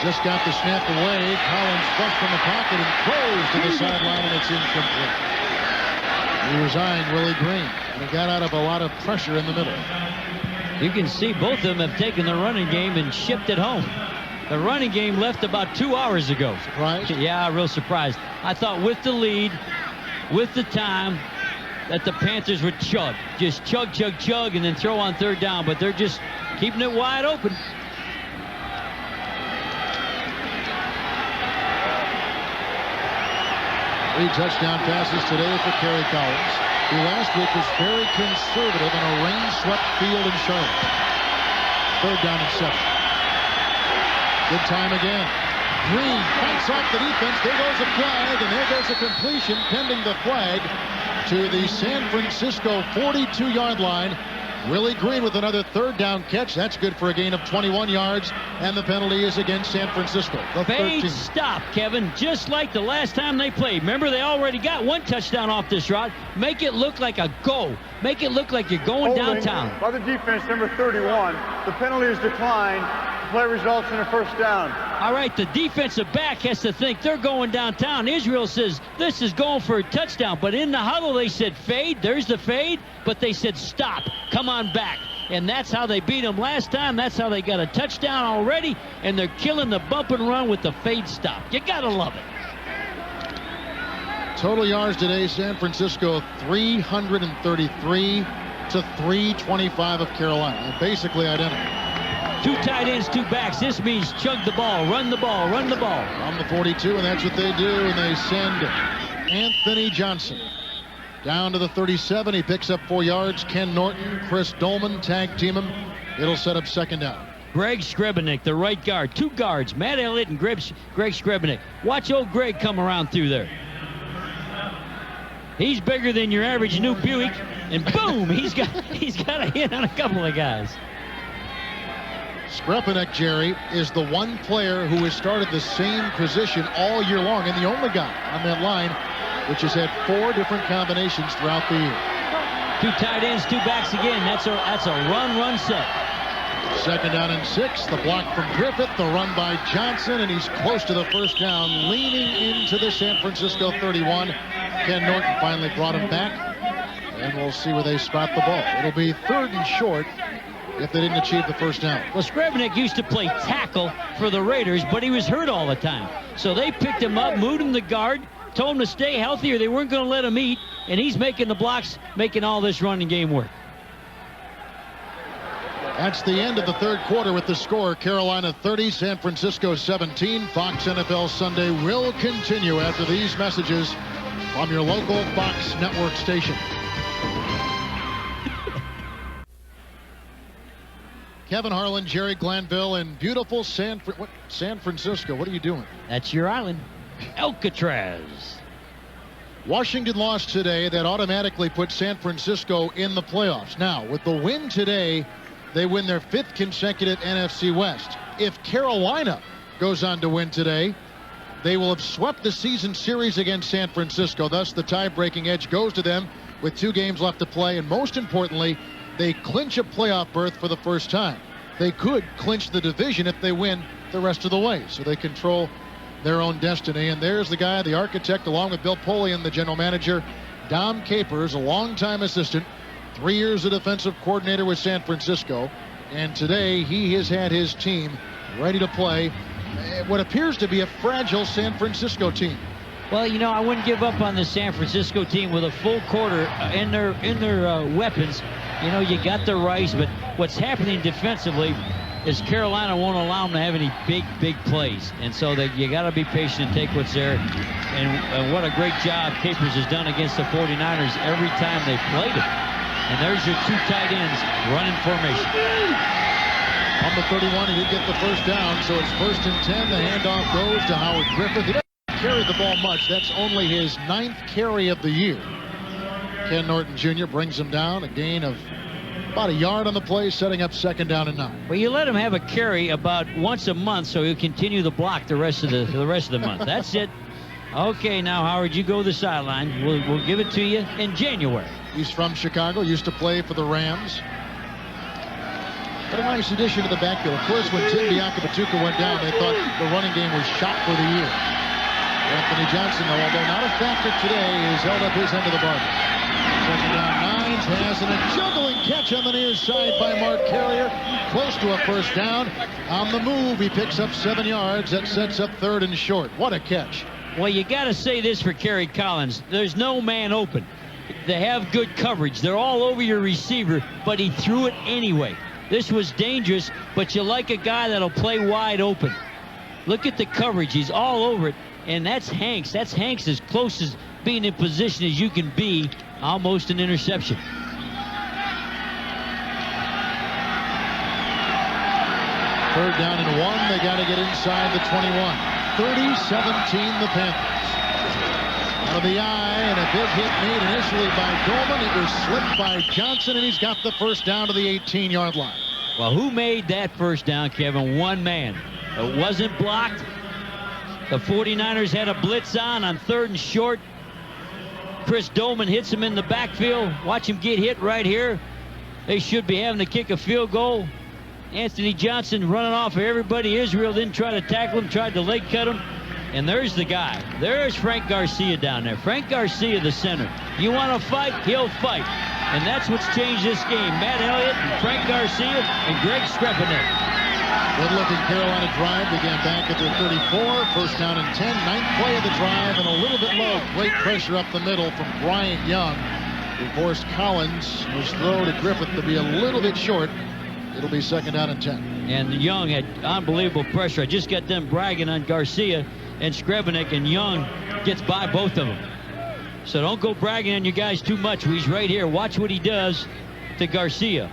Just got the snap away. Collins flushed from the pocket and throws to the sideline, and it's incomplete. He was eyeing Willie Green, and he got out of a lot of pressure in the middle. You can see both of them have taken the running game and shipped it home. The running game left about 2 hours ago. Surprised? Yeah, real surprised. I thought with the lead, with the time, that the Panthers would chug. Just chug, chug, chug, and then throw on 3rd down. But they're just keeping it wide open. Three touchdown passes today for Kerry Collins, who last week was very conservative in a rain-swept field in Charlotte. 3rd down and 7. Good time again. Green fights off the defense. There goes a flag, and there goes a completion pending the flag. to the San Francisco 42-yard line. Willie Green with another third down catch. That's good for a gain of 21 yards. And the penalty is against San Francisco. The Fade 13th. stop, Kevin, just like the last time they played. Remember, they already got one touchdown off this route. Make it look like a go. Make it look like you're going downtown. By the defense, number 31. The penalty is declined. The play results in a first down. All right, the defensive back has to think they're going downtown. Israel says this is going for a touchdown. But in the huddle, they said fade. There's the fade. But they said stop. Come on back. And that's how they beat them last time. That's how they got a touchdown already. And they're killing the bump and run with the fade stop. You got to love it. Total yards today, San Francisco 333 to 325 of Carolina. Basically identical. 2 tight ends, 2 backs. This means chug the ball, run the ball, run the ball. On the 42, and that's what they do. And they send Anthony Johnson down to the 37. He picks up 4 yards. Ken Norton, Chris Dolman tag team him. It'll set up second down. Greg Skrebenik, the right guard. 2 guards, Matt Elliott and Greg Skrebenik. Watch old Greg come around through there. He's bigger than your average new Buick, and boom, he's got a hit on a couple of guys. Skrebenik, Jerry, is the one player who has started the same position all year long, and the only guy on that line which has had 4 different combinations throughout the year. 2 tight ends, 2 backs again. That's a run set. Second down and 6. The block from Griffith, the run by Johnson, and he's close to the first down, leaning into the San Francisco 31. Ken Norton finally brought him back, and we'll see where they spot the ball. It'll be 3rd and short if they didn't achieve the first down. Well, Skrebenik used to play tackle for the Raiders, but he was hurt all the time. So they picked him up, moved him to guard, told him to stay healthy or they weren't going to let him eat, and he's making the blocks, making all this running game work. That's the end of the 3rd quarter with the score. Carolina 30, San Francisco 17. Fox NFL Sunday will continue after these messages from your local Fox network station. Kevin Harlan, Jerry Glanville in beautiful San Francisco. What are you doing? That's your island. Alcatraz. Washington lost today. That automatically puts San Francisco in the playoffs. Now, with the win today, they win their 5th consecutive NFC West. If Carolina goes on to win today, they will have swept the season series against San Francisco. Thus, the tie-breaking edge goes to them with 2 games left to play. And most importantly, they clinch a playoff berth for the first time. They could clinch the division if they win the rest of the way. So they control their own destiny. And there's the guy, the architect, along with Bill Polian, the general manager, Dom Capers, a longtime assistant, 3 years a defensive coordinator with San Francisco. And today he has had his team ready to play what appears to be a fragile San Francisco team. Well, you know, I wouldn't give up on the San Francisco team with a full quarter in their weapons. You know, you got the Rice, but what's happening defensively is Carolina won't allow them to have any big plays. And so you got to be patient and take what's there. And what a great job Capers has done against the 49ers every time they played it. And there's your 2 tight ends running formation. On the 31, he did get the first down, so it's 1st and 10. The handoff goes to Howard Griffith. He doesn't carry the ball much. That's only his 9th carry of the year. Ken Norton Jr. brings him down, a gain of about a yard on the play, setting up 2nd down and 9. Well, you let him have a carry about once a month, so he'll continue the block the rest of the month. That's it. Okay, now Howard, you go to the sideline. We'll give it to you in January. He's from Chicago, used to play for the Rams. But a nice addition to the backfield. Of course, when Tim Biakabatuka went down, they thought the running game was shot for the year. Anthony Johnson, though, although not a factor today, has held up his end of the bargain. 2nd down, 9, has a juggling catch on the near side by Mark Carrier. Close to a first down. On the move, he picks up 7 yards. That sets up 3rd and short. What a catch. Well, you got to say this for Kerry Collins. There's no man open. They have good coverage. They're all over your receiver, but he threw it anyway. This was dangerous, but you like a guy that'll play wide open. Look at the coverage. He's all over it, and that's Hanks. That's Hanks as close as being in position as you can be. Almost an interception. 3rd down and 1. They got to get inside the 21. 30-17 the Panthers. Out of the eye, and a big hit made initially by Dolman. It was slipped by Johnson, and he's got the first down to the 18-yard line. Well, who made that first down, Kevin? One man. It wasn't blocked. The 49ers had a blitz on 3rd and short. Chris Dolman hits him in the backfield. Watch him get hit right here. They should be having to kick a field goal. Anthony Johnson running off of everybody. Israel didn't try to tackle him, tried to leg cut him. And there's the guy. There's Frank Garcia down there. Frank Garcia, the center. You want to fight? He'll fight. And that's what's changed this game. Matt Elliott, and Frank Garcia, and Greg Skrepenek. Good-looking Carolina drive began back at their 34. First down and 10. 9th play of the drive, and a little bit low. Great pressure up the middle from Bryant Young, who forced Collins, whose throw to Griffith, to be a little bit short. It'll be 2nd down and 10. And Young had unbelievable pressure. I just got them bragging on Garcia and Skrepenek, and Young gets by both of them. So don't go bragging on your guys too much. He's right here. Watch what he does to Garcia.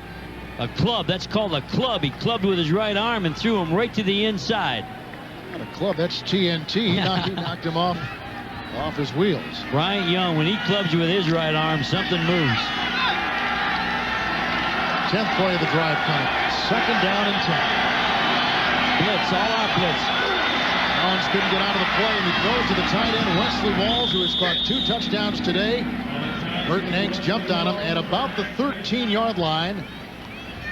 A club. That's called a club. He clubbed with his right arm and threw him right to the inside. Not a club. That's TNT. He knocked him off his wheels. Bryant Young, when he clubs you with his right arm, something moves. 10th play of the drive coming. 2nd down and 10. Blitz, all out blitz. Collins couldn't get out of the play, and he throws to the tight end, Wesley Walls, who has caught 2 touchdowns today. Burton Hanks jumped on him at about the 13-yard line,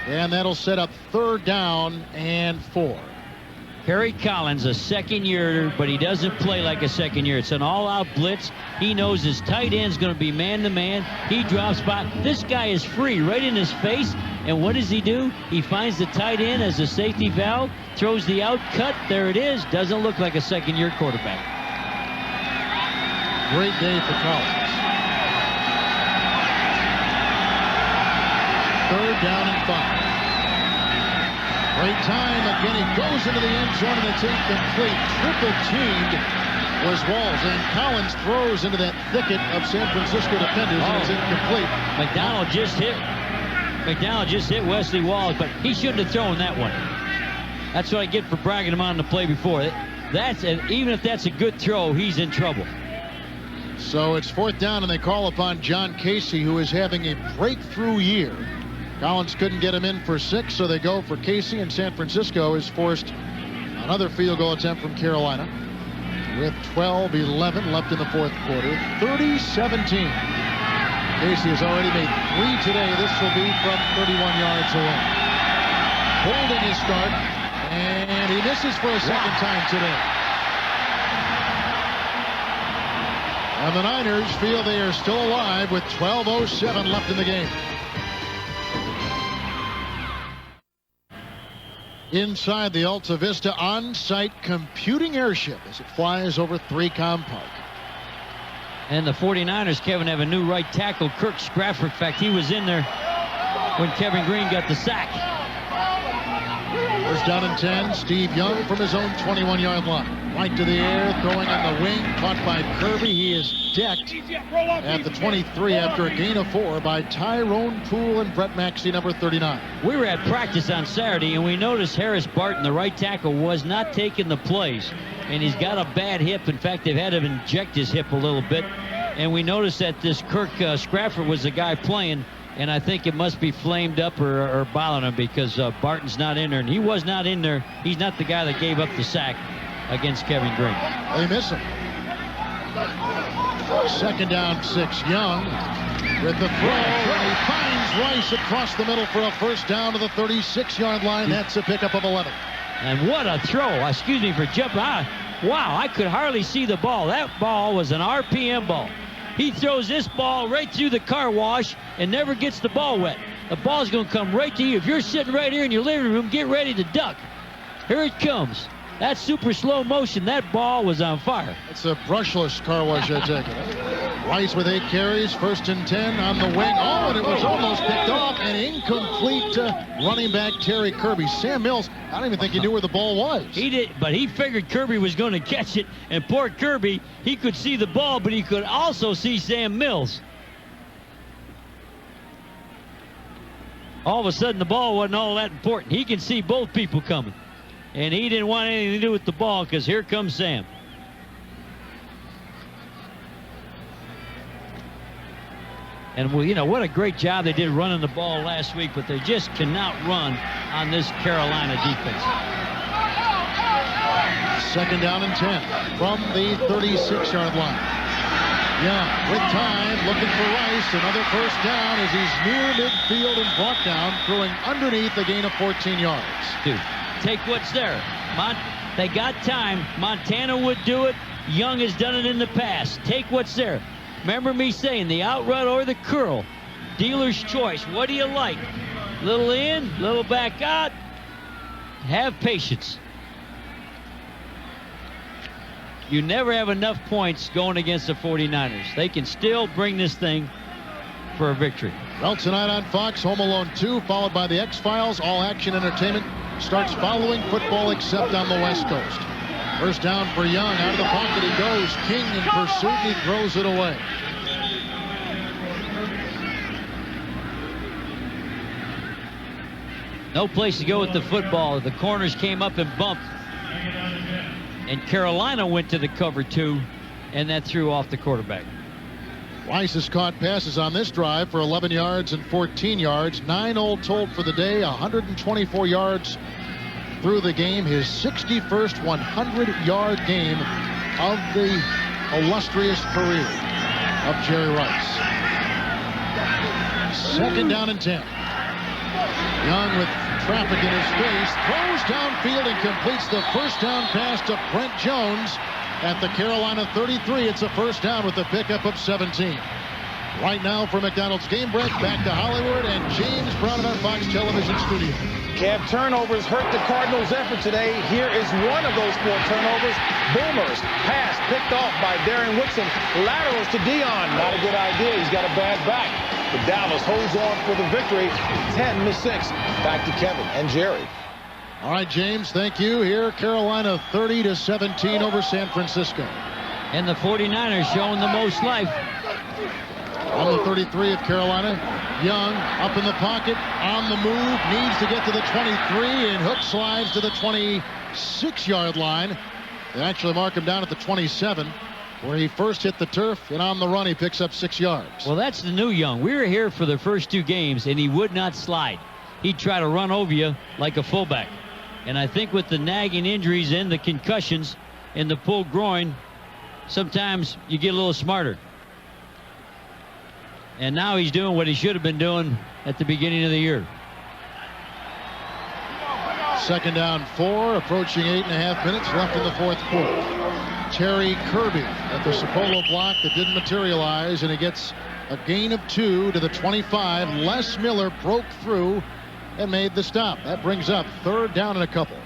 and that'll set up 3rd down and 4. Harry Collins, a second year, but he doesn't play like a second year. It's an all-out blitz. He knows his tight end's going to be man-to-man. He drops by. This guy is free right in his face. And what does he do? He finds the tight end as a safety valve, throws the out cut. There it is. Doesn't look like a second-year quarterback. Great day for Collins. 3rd down and 5. Great time. Again, he goes into the end zone, and it's incomplete. Triple teamed was Walls, and Collins throws into that thicket of San Francisco defenders, and it's incomplete. McDonald just hit Wesley Walls, but he shouldn't have thrown that one. That's what I get for bragging him on the play before. Even if that's a good throw, he's in trouble. So it's 4th down, and they call upon John Casey, who is having a breakthrough year. Collins couldn't get him in for 6, so they go for Casey, and San Francisco has forced another field goal attempt from Carolina with 12-11 left in the 4th quarter. 30-17. Casey has already made 3 today. This will be from 31 yards away. Holding his start, and he misses for a second time today. And the Niners feel they are still alive with 12:07 left in the game. Inside the Alta Vista on-site computing airship as it flies over 3Com Park. And the 49ers, Kevin, have a new right tackle, Kirk Scrafford. In fact, he was in there when Kevin Green got the sack. 1st down and 10. Steve Young from his own 21-yard line. Right to the air, throwing on the wing, caught by Kirby. He is decked at the 23 after a gain of 4 by Tyrone Poole and Brett Maxey, number 39. We were at practice on Saturday, and we noticed Harris Barton, the right tackle, was not taking the plays. And he's got a bad hip. In fact, they've had to inject his hip a little bit. And we noticed that this Kirk Scrafford was the guy playing. And I think it must be flamed up or bothering him because Barton's not in there. And he was not in there. He's not the guy that gave up the sack against Kevin Green. They miss him. 2nd down, 6. Young with the throw. And he finds Rice across the middle for a 1st down to the 36-yard line. That's a pickup of 11. And what a throw. Excuse me for jumping. Wow, I could hardly see the ball. That ball was an RPM ball. He throws this ball right through the car wash and never gets the ball wet. The ball's going to come right to you. If you're sitting right here in your living room, get ready to duck. Here it comes. That's super slow motion. That ball was on fire. It's a brushless car wash, I take it. Rice with 8 carries, 1st and 10 on the wing. Oh, and it was almost picked off and incomplete to running back Terry Kirby. Sam Mills, I don't even think he knew where the ball was. He did, but he figured Kirby was going to catch it. And poor Kirby, he could see the ball, but he could also see Sam Mills. All of a sudden, the ball wasn't all that important. He can see both people coming. And he didn't want anything to do with the ball because here comes Sam. And, well, you know, what a great job they did running the ball last week, but they just cannot run on this Carolina defense. 2nd down and 10 from the 36-yard line. Young with time, looking for Rice. Another first down as he's near midfield and brought down, throwing underneath a gain of 14 yards. Dude, take what's there. They got time. Montana would do it. Young has done it in the past. Take what's there. Remember me saying the out route or the curl. Dealer's choice. What do you like? Little in, little back out. Have patience. You never have enough points going against the 49ers. They can still bring this thing for a victory. Well, tonight on Fox, Home Alone 2, followed by the X-Files. All Action Entertainment starts following football except on the West Coast. First down for Young. Out of the pocket he goes. King in pursuit. He throws it away. No place to go with the football. The corners came up and bumped. And Carolina went to the cover 2, and that threw off the quarterback. Rice has caught passes on this drive for 11 yards and 14 yards. 9 all told for the day. 124 yards through the game. His 61st 100-yard game of the illustrious career of Jerry Rice. 2nd down and 10. Young with traffic in his face, throws downfield and completes the first down pass to Brent Jones at the Carolina 33. It's a first down with a pickup of 17. Right now for McDonald's Game Break, back to Hollywood and James Brown in our Fox Television studio. Kev, turnovers hurt the Cardinals' effort today. Here is one of those 4 turnovers. Boomers. Pass picked off by Darren Woodson. Laterals to Dion. Not a good idea. He's got a bad back. But Dallas holds on for the victory. 10-6. Back to Kevin and Jerry. All right, James, thank you. Here, Carolina 30-17 over San Francisco. And the 49ers showing the most life. On the 33 of Carolina, Young up in the pocket, on the move, needs to get to the 23, and hook slides to the 26-yard line. They actually mark him down at the 27, where he first hit the turf, and on the run he picks up 6 yards. Well, that's the new Young. We were here for the first 2 games, and he would not slide. He'd try to run over you like a fullback. And I think with the nagging injuries and the concussions and the pulled groin, sometimes you get a little smarter. And now he's doing what he should have been doing at the beginning of the year. 2nd down 4, approaching 8.5 minutes left in the 4th quarter. Terry Kirby at the Sapolo block that didn't materialize, and he gets a gain of 2 to the 25. Les Miller broke through and made the stop. That brings up 3rd down and a couple.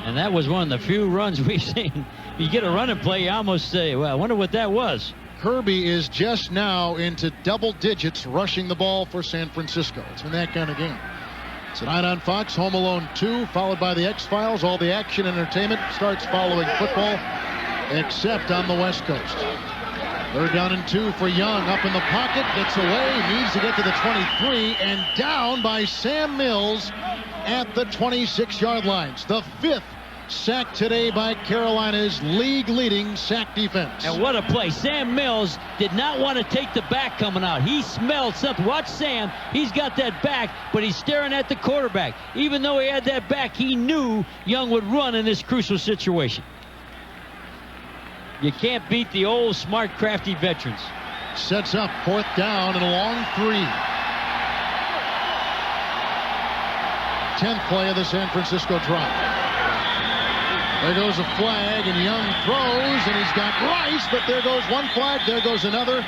And that was one of the few runs we've seen. You get a running play, you almost say, well, I wonder what that was. Kirby is just now into double digits rushing the ball for San Francisco. It's been that kind of game. Tonight on Fox, Home Alone 2, followed by the X-Files. All the action entertainment starts following football, except on the West Coast. 3rd down and 2 for Young. Up in the pocket, gets away, needs to get to the 23, and down by Sam Mills at the 26-yard lines. The 5th sack today by Carolina's league-leading sack defense. And what a play. Sam Mills did not want to take the back coming out. He smelled something. Watch Sam. He's got that back, but he's staring at the quarterback. Even though he had that back, he knew Young would run in this crucial situation. You can't beat the old, smart, crafty veterans. Sets up 4th down and a long 3. 10th play of the San Francisco drive. There goes a flag, and Young throws, and he's got Rice, but there goes one flag, there goes another,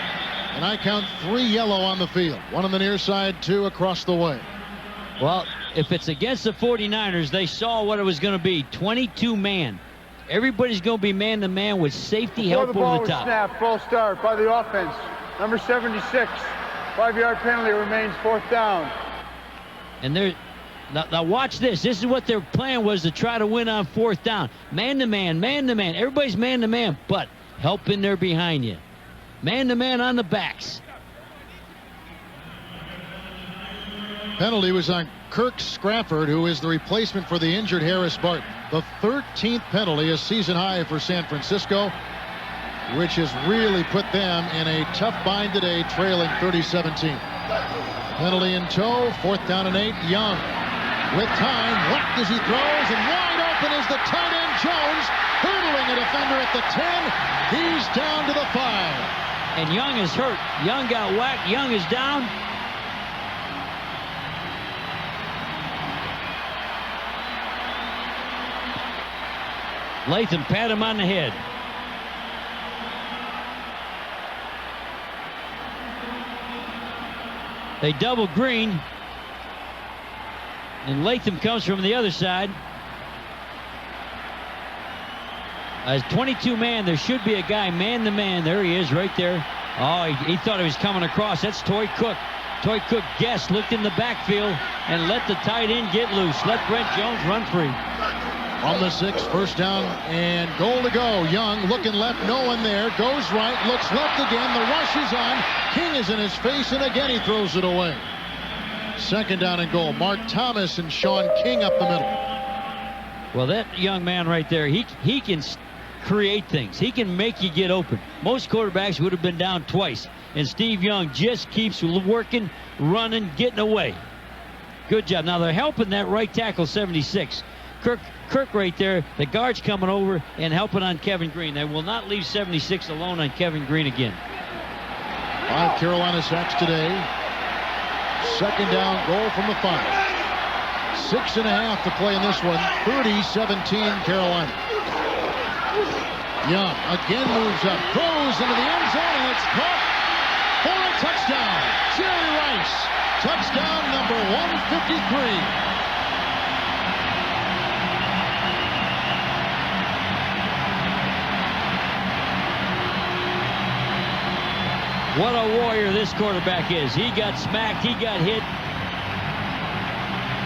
and I count 3 yellow on the field. 1 on the near side, 2 across the way. Well, if it's against the 49ers, they saw what it was going to be. 22-man. Everybody's going to be man-to-man with safety help over the top. Snap, full start by the offense. Number 76, 5-yard penalty, remains 4th down. And they're... Now watch this. This is what their plan was, to try to win on 4th down. Man-to-man, man-to-man. Everybody's man-to-man, but help in there behind you. Man-to-man on the backs. Penalty was on Kirk Scrafford, who is the replacement for the injured Harris Barton. The 13th penalty, a season high for San Francisco. which has really put them in a tough bind today, trailing 30-17. Penalty in tow, 4th down and 8. Young with time, whacked as he throws, and wide open is the tight end Jones, hurdling a defender at the 10. He's down to the 5. And Young is hurt. Young got whacked. Young is down. Latham pat him on the head. They double Green. And Latham comes from the other side. As 22 man, there should be a guy man to man. There he is right there. Oh, he thought he was coming across. That's Toy Cook. Toy Cook guessed, looked in the backfield, and let the tight end get loose. Let Brent Jones run free. On the 6, 1st down and goal to go. Young looking left, no one there. Goes right, looks left again. The rush is on. King is in his face, and again he throws it away. 2nd down and goal. Mark Thomas and Sean King up the middle. Well, that young man right there, he can create things. He can make you get open. Most quarterbacks would have been down twice. And Steve Young just keeps working, running, getting away. Good job. Now they're helping that right tackle, 76. Kirk right there. The guard's coming over and helping on Kevin Green. They will not leave 76 alone on Kevin Green again. 5 Carolina sacks today. 2nd down, goal from the 5. 6.5 to play in this one. 30-17 Carolina. Young again moves up, throws into the end zone, and it's caught for a touchdown. Jerry Rice, touchdown number 153. What a warrior this quarterback is. He got smacked. He got hit.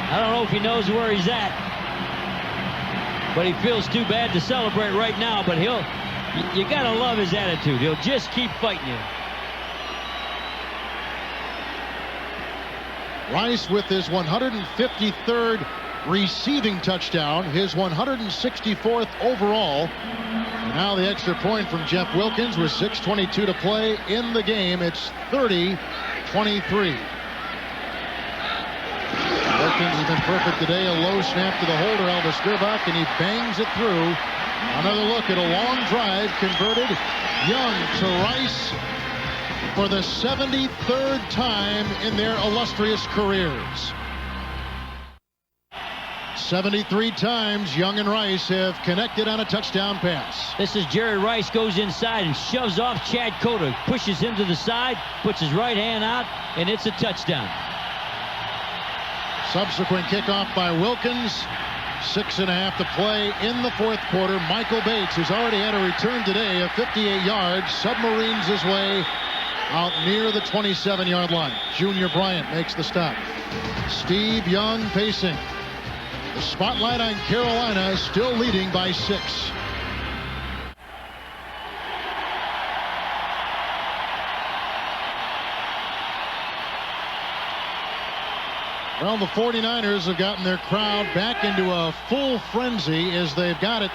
I don't know if he knows where he's at. But he feels too bad to celebrate right now. But you got to love his attitude. He'll just keep fighting you. Rice with his 153rd receiving touchdown, his 164th overall. And now the extra point from Jeff Wilkins with 6:22 to play in the game. It's 30-23. Wilkins has been perfect today. A low snap to the holder, Elvis Gerbach, and he bangs it through. Another look at a long drive converted. Young to Rice for the 73rd time in their illustrious careers. 73 times Young and Rice have connected on a touchdown pass. This is Jerry Rice, goes inside and shoves off Chad Cota, pushes him to the side, puts his right hand out, and it's a touchdown. Subsequent kickoff by Wilkins. 6.5 to play in the 4th quarter. Michael Bates, who's already had a return today of 58 yards, submarines his way out near the 27-yard line. Junior Bryant makes the stop. Steve Young pacing. The spotlight on Carolina, still leading by 6. Well, the 49ers have gotten their crowd back into a full frenzy as they've got it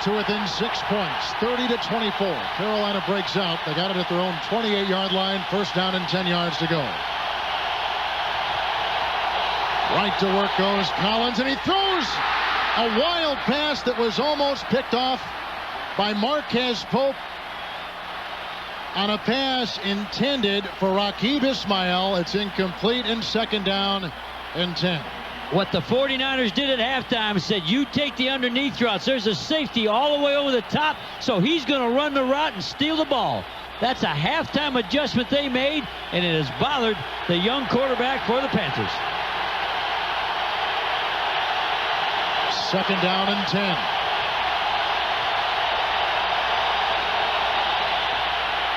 to within 6 points, 30-24. Carolina breaks out. They got it at their own 28-yard line. 1st down and 10 yards to go. Right to work goes Collins, and he throws a wild pass that was almost picked off by Marquez Pope on a pass intended for Rakib Ismail. It's incomplete, and 2nd down and 10. What the 49ers did at halftime said, you take the underneath routes. There's a safety all the way over the top, so he's going to run the route and steal the ball. That's a halftime adjustment they made, and it has bothered the young quarterback for the Panthers. 2nd down and 10.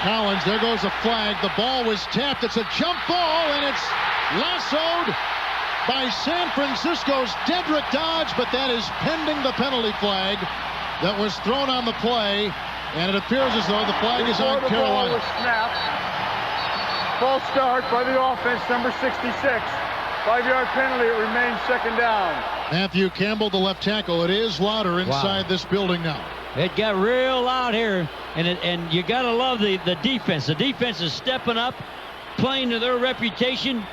Collins, there goes a flag. The ball was tapped. It's a jump ball, and it's lassoed by San Francisco's Dedrick Dodge, but that is pending the penalty flag that was thrown on the play, and it appears as though the flag is on Carolina. The ball was snapped. False start by the offense, number 66. 5-yard penalty. It remains 2nd down. Matthew Campbell, the left tackle. It is louder inside this building now. It got real loud here, and you got to love the defense. The defense is stepping up, playing to their reputation.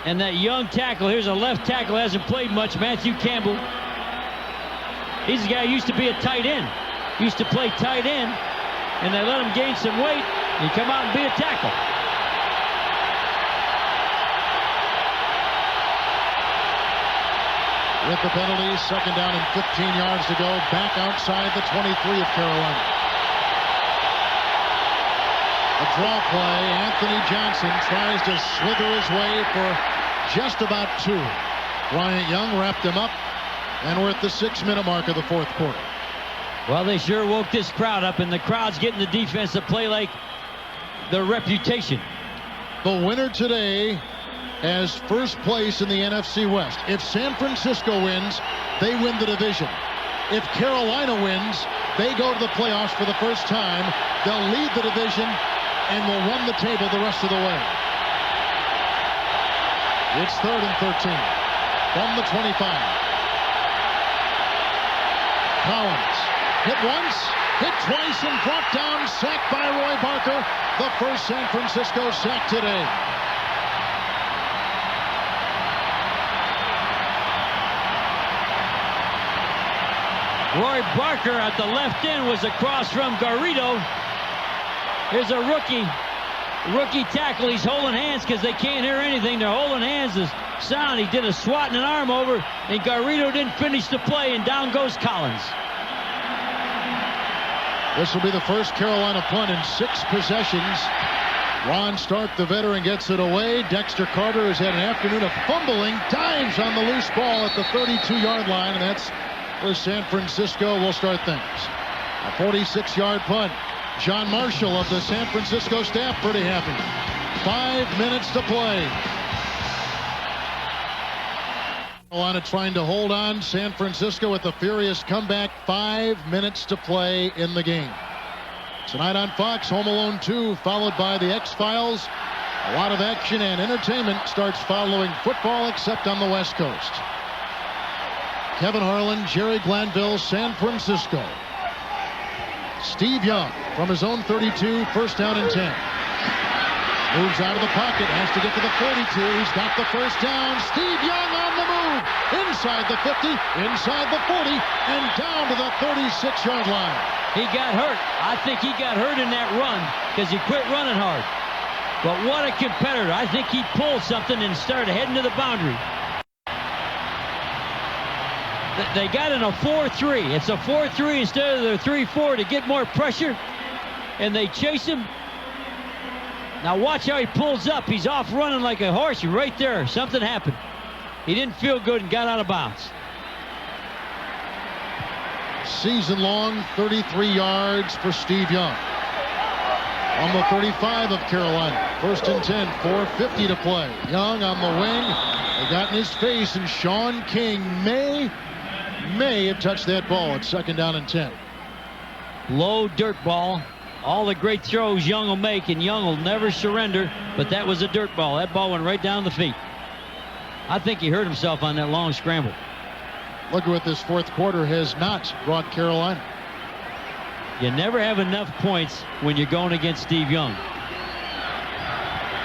And that young tackle, here's a left tackle, hasn't played much, Matthew Campbell. He's a guy who used to be a tight end. Used to play tight end, and they let him gain some weight, and come out and be a tackle. With the penalty, 2nd down and 15 yards to go, back outside the 23 of Carolina. A draw play, Anthony Johnson tries to slither his way for just about 2. Bryant Young wrapped him up, and we're at the 6-minute mark of the 4th quarter. Well, they sure woke this crowd up, and the crowd's getting the defense to play like their reputation. The winner today has first place in the NFC West. If San Francisco wins, they win the division. If Carolina wins, they go to the playoffs for the first time. They'll lead the division and will run the table the rest of the way. It's 3rd and 13 from the 25. Collins hit once, hit twice, and brought down, sacked by Roy Barker. The first San Francisco sack today. Roy Barker at the left end was across from Garrido. Here's a rookie tackle. He's holding hands because they can't hear anything. They're holding hands. The sound. He did a swat and an arm over, and Garrido didn't finish the play, and down goes Collins. This will be the first Carolina punt in 6 possessions. Ron Stark, the veteran, gets it away. Dexter Carter has had an afternoon of fumbling, dives on the loose ball at the 32-yard line, and that's where San Francisco will start things. A 46-yard punt. John Marshall of the San Francisco staff pretty happy. 5 minutes to play. Carolina trying to hold on. San Francisco with a furious comeback. 5 minutes to play in the game. Tonight on Fox, Home Alone 2, followed by the X-Files. A lot of action and entertainment starts following football, except on the West Coast. Kevin Harlan, Jerry Glanville, San Francisco. Steve Young from his own 32, 1st down and 10. Moves out of the pocket, has to get to the 42. He's got the 1st down. Steve Young on the move. Inside the 50, inside the 40, and down to the 36-yard line. He got hurt. I think he got hurt in that run because he quit running hard. But what a competitor. I think he pulled something and started heading to the boundary. They got in a 4-3. It's a 4-3 instead of their 3-4 to get more pressure. And they chase him. Now watch how he pulls up. He's off running like a horse right there. Something happened. He didn't feel good and got out of bounds. Season-long 33 yards for Steve Young. On the 35 of Carolina. 1st and 10, 4:50 to play. Young on the wing. They got in his face, and Sean King may have touched that ball at 2nd down and 10. Low dirt ball. All the great throws Young will make, and Young will never surrender, but that was a dirt ball. That ball went right down the feet. I think he hurt himself on that long scramble. Look at what this 4th quarter has not brought Carolina. You never have enough points when you're going against Steve Young.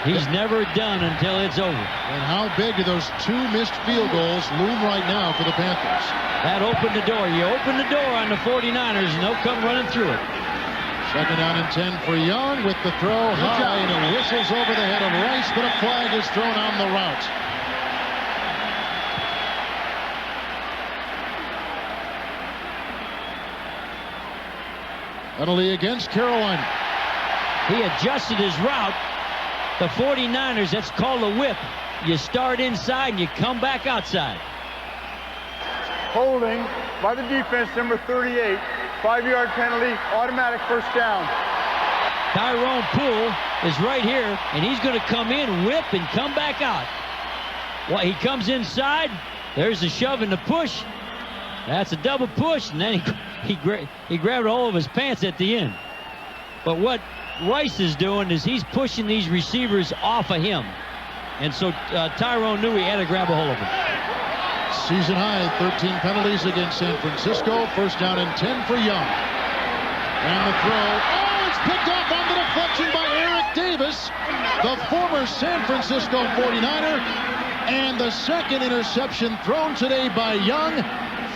He's never done until it's over. And how big do those 2 missed field goals loom right now for the Panthers? That opened the door. You open the door on the 49ers, and they'll come running through it. 2nd down and 10 for Young with the throw high, and it whistles over the head of Rice, but a flag is thrown on the route. Penalty against Carolina. He adjusted his route. The 49ers, that's called a whip. You start inside and you come back outside. Holding by the defense, number 38. 5-yard penalty, automatic 1st down. Tyrone Poole is right here, and he's going to come in, whip, and come back out. Well, he comes inside. There's the shove and the push. That's a double push, and then he grabbed a hold of his pants at the end. But what Rice is doing is he's pushing these receivers off of him. And so Tyrone knew he had to grab a hold of him. Season high, 13 penalties against San Francisco. First down and 10 for Young. And the throw. Oh, it's picked off on the deflection by Eric Davis, the former San Francisco 49er. And the second interception thrown today by Young.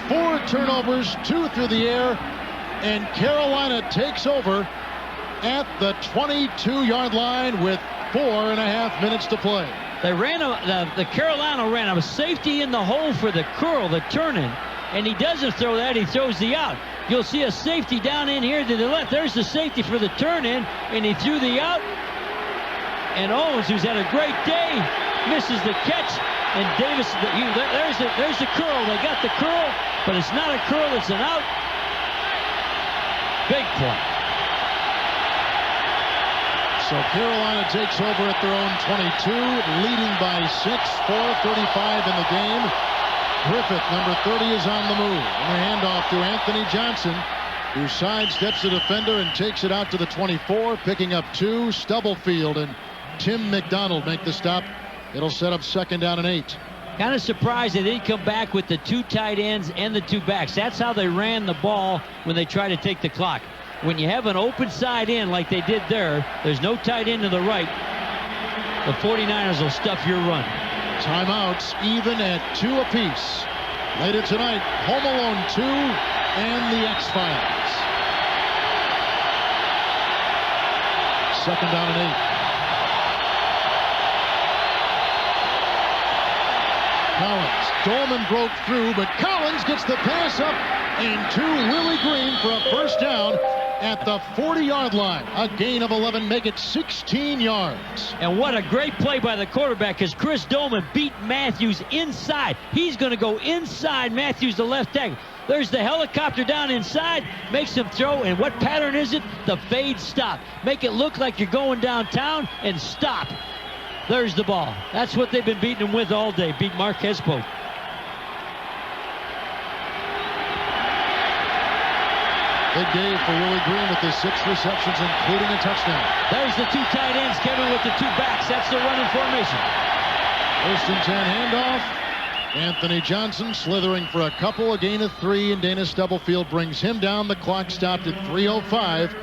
4 turnovers, 2 through the air. And Carolina takes over at the 22-yard line with 4.5 minutes to play. They ran the Carolina ran a safety in the hole for the curl, the turn-in, and he doesn't throw that. He throws the out. You'll see a safety down in here to the left. There's the safety for the turn-in, and he threw the out. And Owens, who's had a great day, misses the catch. And Davis, there's the curl. They got the curl, but it's not a curl. It's an out. Big play. So Carolina takes over at their own 22, leading by 6, 4:35 in the game. Griffith, number 30, is on the move. And the handoff to Anthony Johnson, who sidesteps the defender and takes it out to the 24, picking up 2. Stubblefield and Tim McDonald make the stop. It'll set up second down and 8. Kind of surprised they didn't come back with the 2 tight ends and the 2 backs. That's how they ran the ball when they tried to take the clock. When you have an open side in like they did there, there's no tight end to the right. The 49ers will stuff your run. Timeouts even at 2 apiece. Later tonight, Home Alone 2 and the X-Files. Second down and 8. Collins. Dolman broke through, but Collins gets the pass up and to Willie Green for a first down at the 40-yard line. A gain of 11, make it 16 yards. And what a great play by the quarterback, because Chris Dolman beat Matthews inside. He's going to go inside Matthews, the left tackle. There's the helicopter down inside, makes him throw, and what pattern is it? The fade stop. Make it look like you're going downtown and stop. There's the ball. That's what they've been beating him with all day. Beat Marquez Pope. Big day for Willie Green with his 6 receptions, including a touchdown. There's the 2 tight ends, Kevin, with the 2 backs. That's the running formation. First and 10 handoff. Anthony Johnson slithering for a couple, a gain of 3, and Dana Stubblefield brings him down. The clock stopped at 3:05,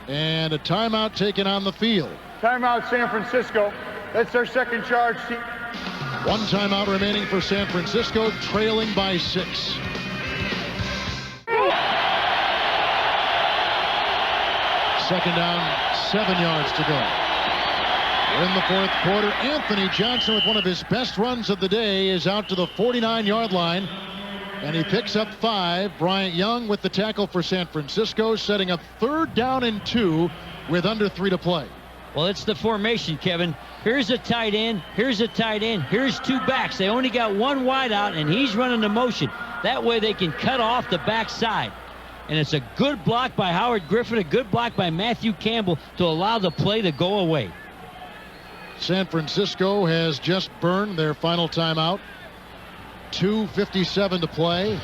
and a timeout taken on the field. Timeout, San Francisco. That's their second charge. 1 timeout remaining for San Francisco, trailing by 6. Second down, 7 yards to go. We're in the 4th quarter. Anthony Johnson, with one of his best runs of the day, is out to the 49-yard line, and he picks up 5. Bryant Young with the tackle for San Francisco, setting up 3rd down and 2 with under 3 to play. Well, it's the formation, Kevin. Here's a tight end. Here's a tight end. Here's 2 backs. They only got 1 wide out, and he's running the motion. That way they can cut off the backside. And it's a good block by Howard Griffin, a good block by Matthew Campbell to allow the play to go away. San Francisco has just burned their final timeout. 2:57 to play.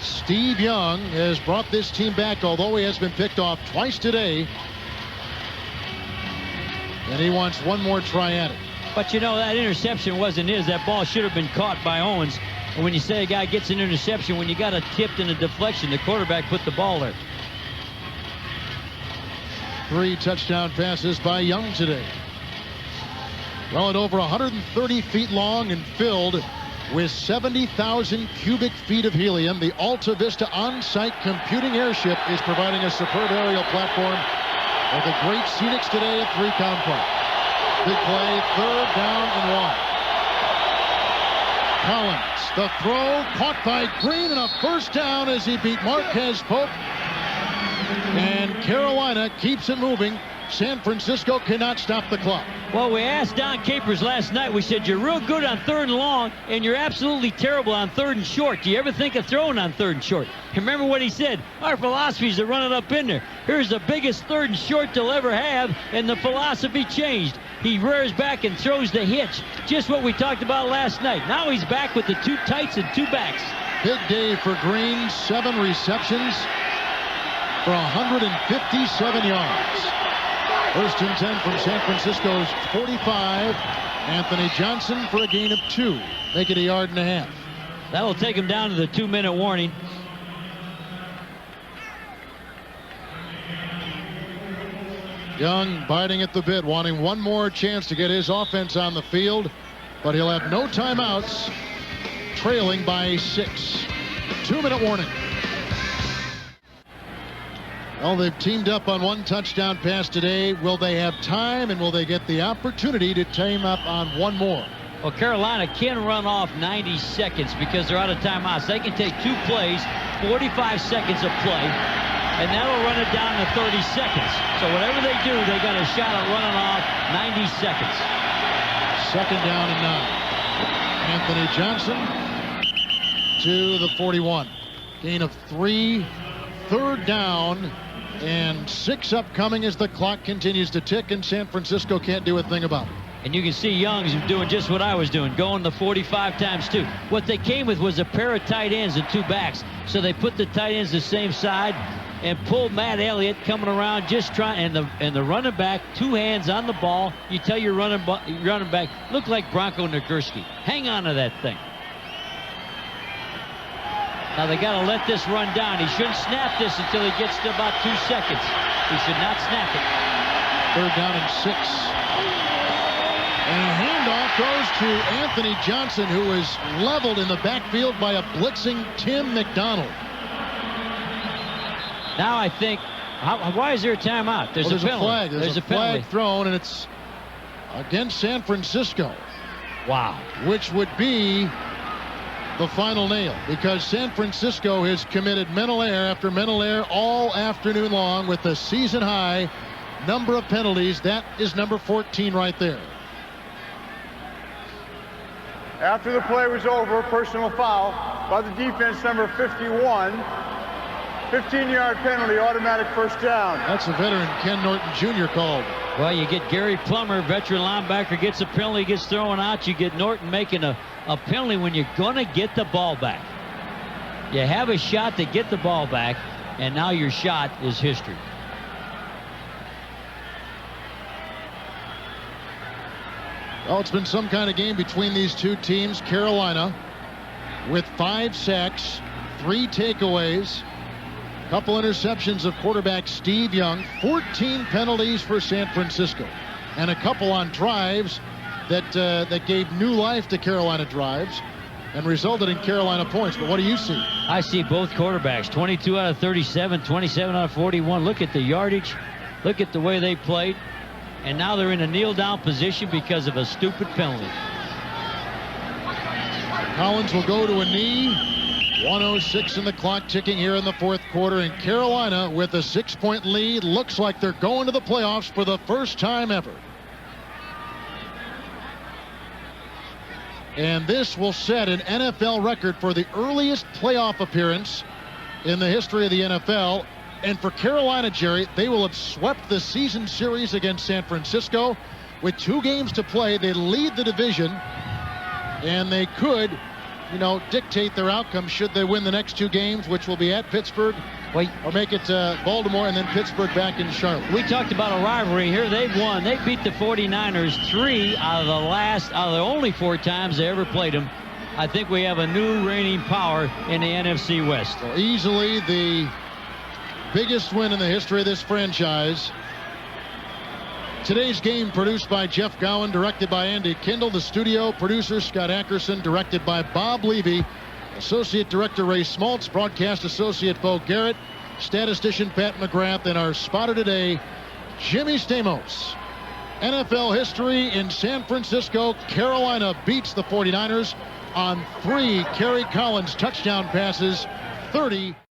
Steve Young has brought this team back, although he has been picked off twice today. And he wants 1 more try at it. But you know, that interception wasn't his. That ball should have been caught by Owens. And when you say a guy gets an interception, when you got a tipped and a deflection, the quarterback put the ball there. 3 touchdown passes by Young today. Well, at over 130 feet long and filled with 70,000 cubic feet of helium, the Alta Vista on-site computing airship is providing a superb aerial platform for the great scenics today at 3-Count Park. Big play, 3rd down and 1. Collins, the throw, caught by Green, and a first down as he beat Marquez Pope. And Carolina keeps it moving. San Francisco cannot stop the clock. Well, we asked Don Capers last night. We said, you're real good on 3rd and long, and you're absolutely terrible on 3rd and short. Do you ever think of throwing on 3rd and short? Remember what he said? Our philosophy is to run it up in there. Here's the biggest 3rd and short they'll ever have, and the philosophy changed. He rears back and throws the hitch. Just what we talked about last night. Now he's back with the 2 tights and 2 backs. Big day for Green. 7 receptions for 157 yards. First and 10 from San Francisco's 45. Anthony Johnson for a gain of 2. Make it 1.5 yards. That'll take him down to the 2-minute warning. Young biting at the bit, wanting one more chance to get his offense on the field, but he'll have no timeouts, trailing by 6. 2-minute warning. Well, they've teamed up on one touchdown pass today. Will they have time, and will they get the opportunity to team up on one more? Well, Carolina can run off 90 seconds because they're out of timeouts. They can take 2 plays, 45 seconds of play, and that'll run it down to 30 seconds. So whatever they do, they got a shot at running off 90 seconds. 2nd down and 9. Anthony Johnson to the 41. Gain of 3. 3rd down and 6 upcoming as the clock continues to tick, and San Francisco can't do a thing about it. And you can see Young's doing just what I was doing, going the 45 times 2. What they came with was a pair of tight ends and 2 backs. So they put the tight ends the same side and pulled Matt Elliott coming around, just trying, and the running back, 2 hands on the ball. You tell your running back, look like Bronco Nagurski. Hang on to that thing. Now they got to let this run down. He shouldn't snap this until he gets to about 2 seconds. He should not snap it. 3rd down and 6. And a handoff goes to Anthony Johnson, who was leveled in the backfield by a blitzing Tim McDonald. Now I think, why is there a timeout? There's a penalty. Flag. There's a flag thrown, and it's against San Francisco. Wow. Which would be the final nail, because San Francisco has committed mental error after mental error all afternoon long with a season high number of penalties. That is number 14 right there. After the play was over, personal foul by the defense, number 51. 15-yard penalty, automatic 1st down. That's a veteran Ken Norton Jr. called. Well, you get Gary Plummer, veteran linebacker, gets a penalty, gets thrown out. You get Norton making a penalty when you're going to get the ball back. You have a shot to get the ball back, and now your shot is history. Well, it's been some kind of game between these two teams. Carolina with 5 sacks, 3 takeaways, couple interceptions of quarterback Steve Young, 14 penalties for San Francisco, and a couple on drives that gave new life to Carolina drives and resulted in Carolina points. But what do you see? I see both quarterbacks, 22 out of 37, 27 out of 41. Look at the yardage. Look at the way they played. And now they're in a kneel-down position because of a stupid penalty. Collins will go to a knee. 1:06 in the clock ticking here in the 4th quarter, and Carolina with a 6-point lead. Looks like they're going to the playoffs for the first time ever. And this will set an NFL record for the earliest playoff appearance in the history of the NFL. And for Carolina, Jerry, they will have swept the season series against San Francisco. With 2 games to play, they lead the division, and they could, dictate their outcome should they win the next 2 games, which will be at Pittsburgh, or make it Baltimore, and then Pittsburgh back in Charlotte. We talked about a rivalry here. They've won. They beat the 49ers 3 out of the only 4 times they ever played them. I think we have a new reigning power in the NFC West. Well, easily the biggest win in the history of this franchise. Today's game produced by Jeff Gowen, directed by Andy Kindle. The studio producer Scott Ackerson, directed by Bob Levy. Associate Director Ray Schmaltz, broadcast associate Bo Garrett, statistician Pat McGrath, and our spotter today, Jimmy Stamos. NFL history in San Francisco. Carolina beats the 49ers on 3 Kerry Collins touchdown passes, 30.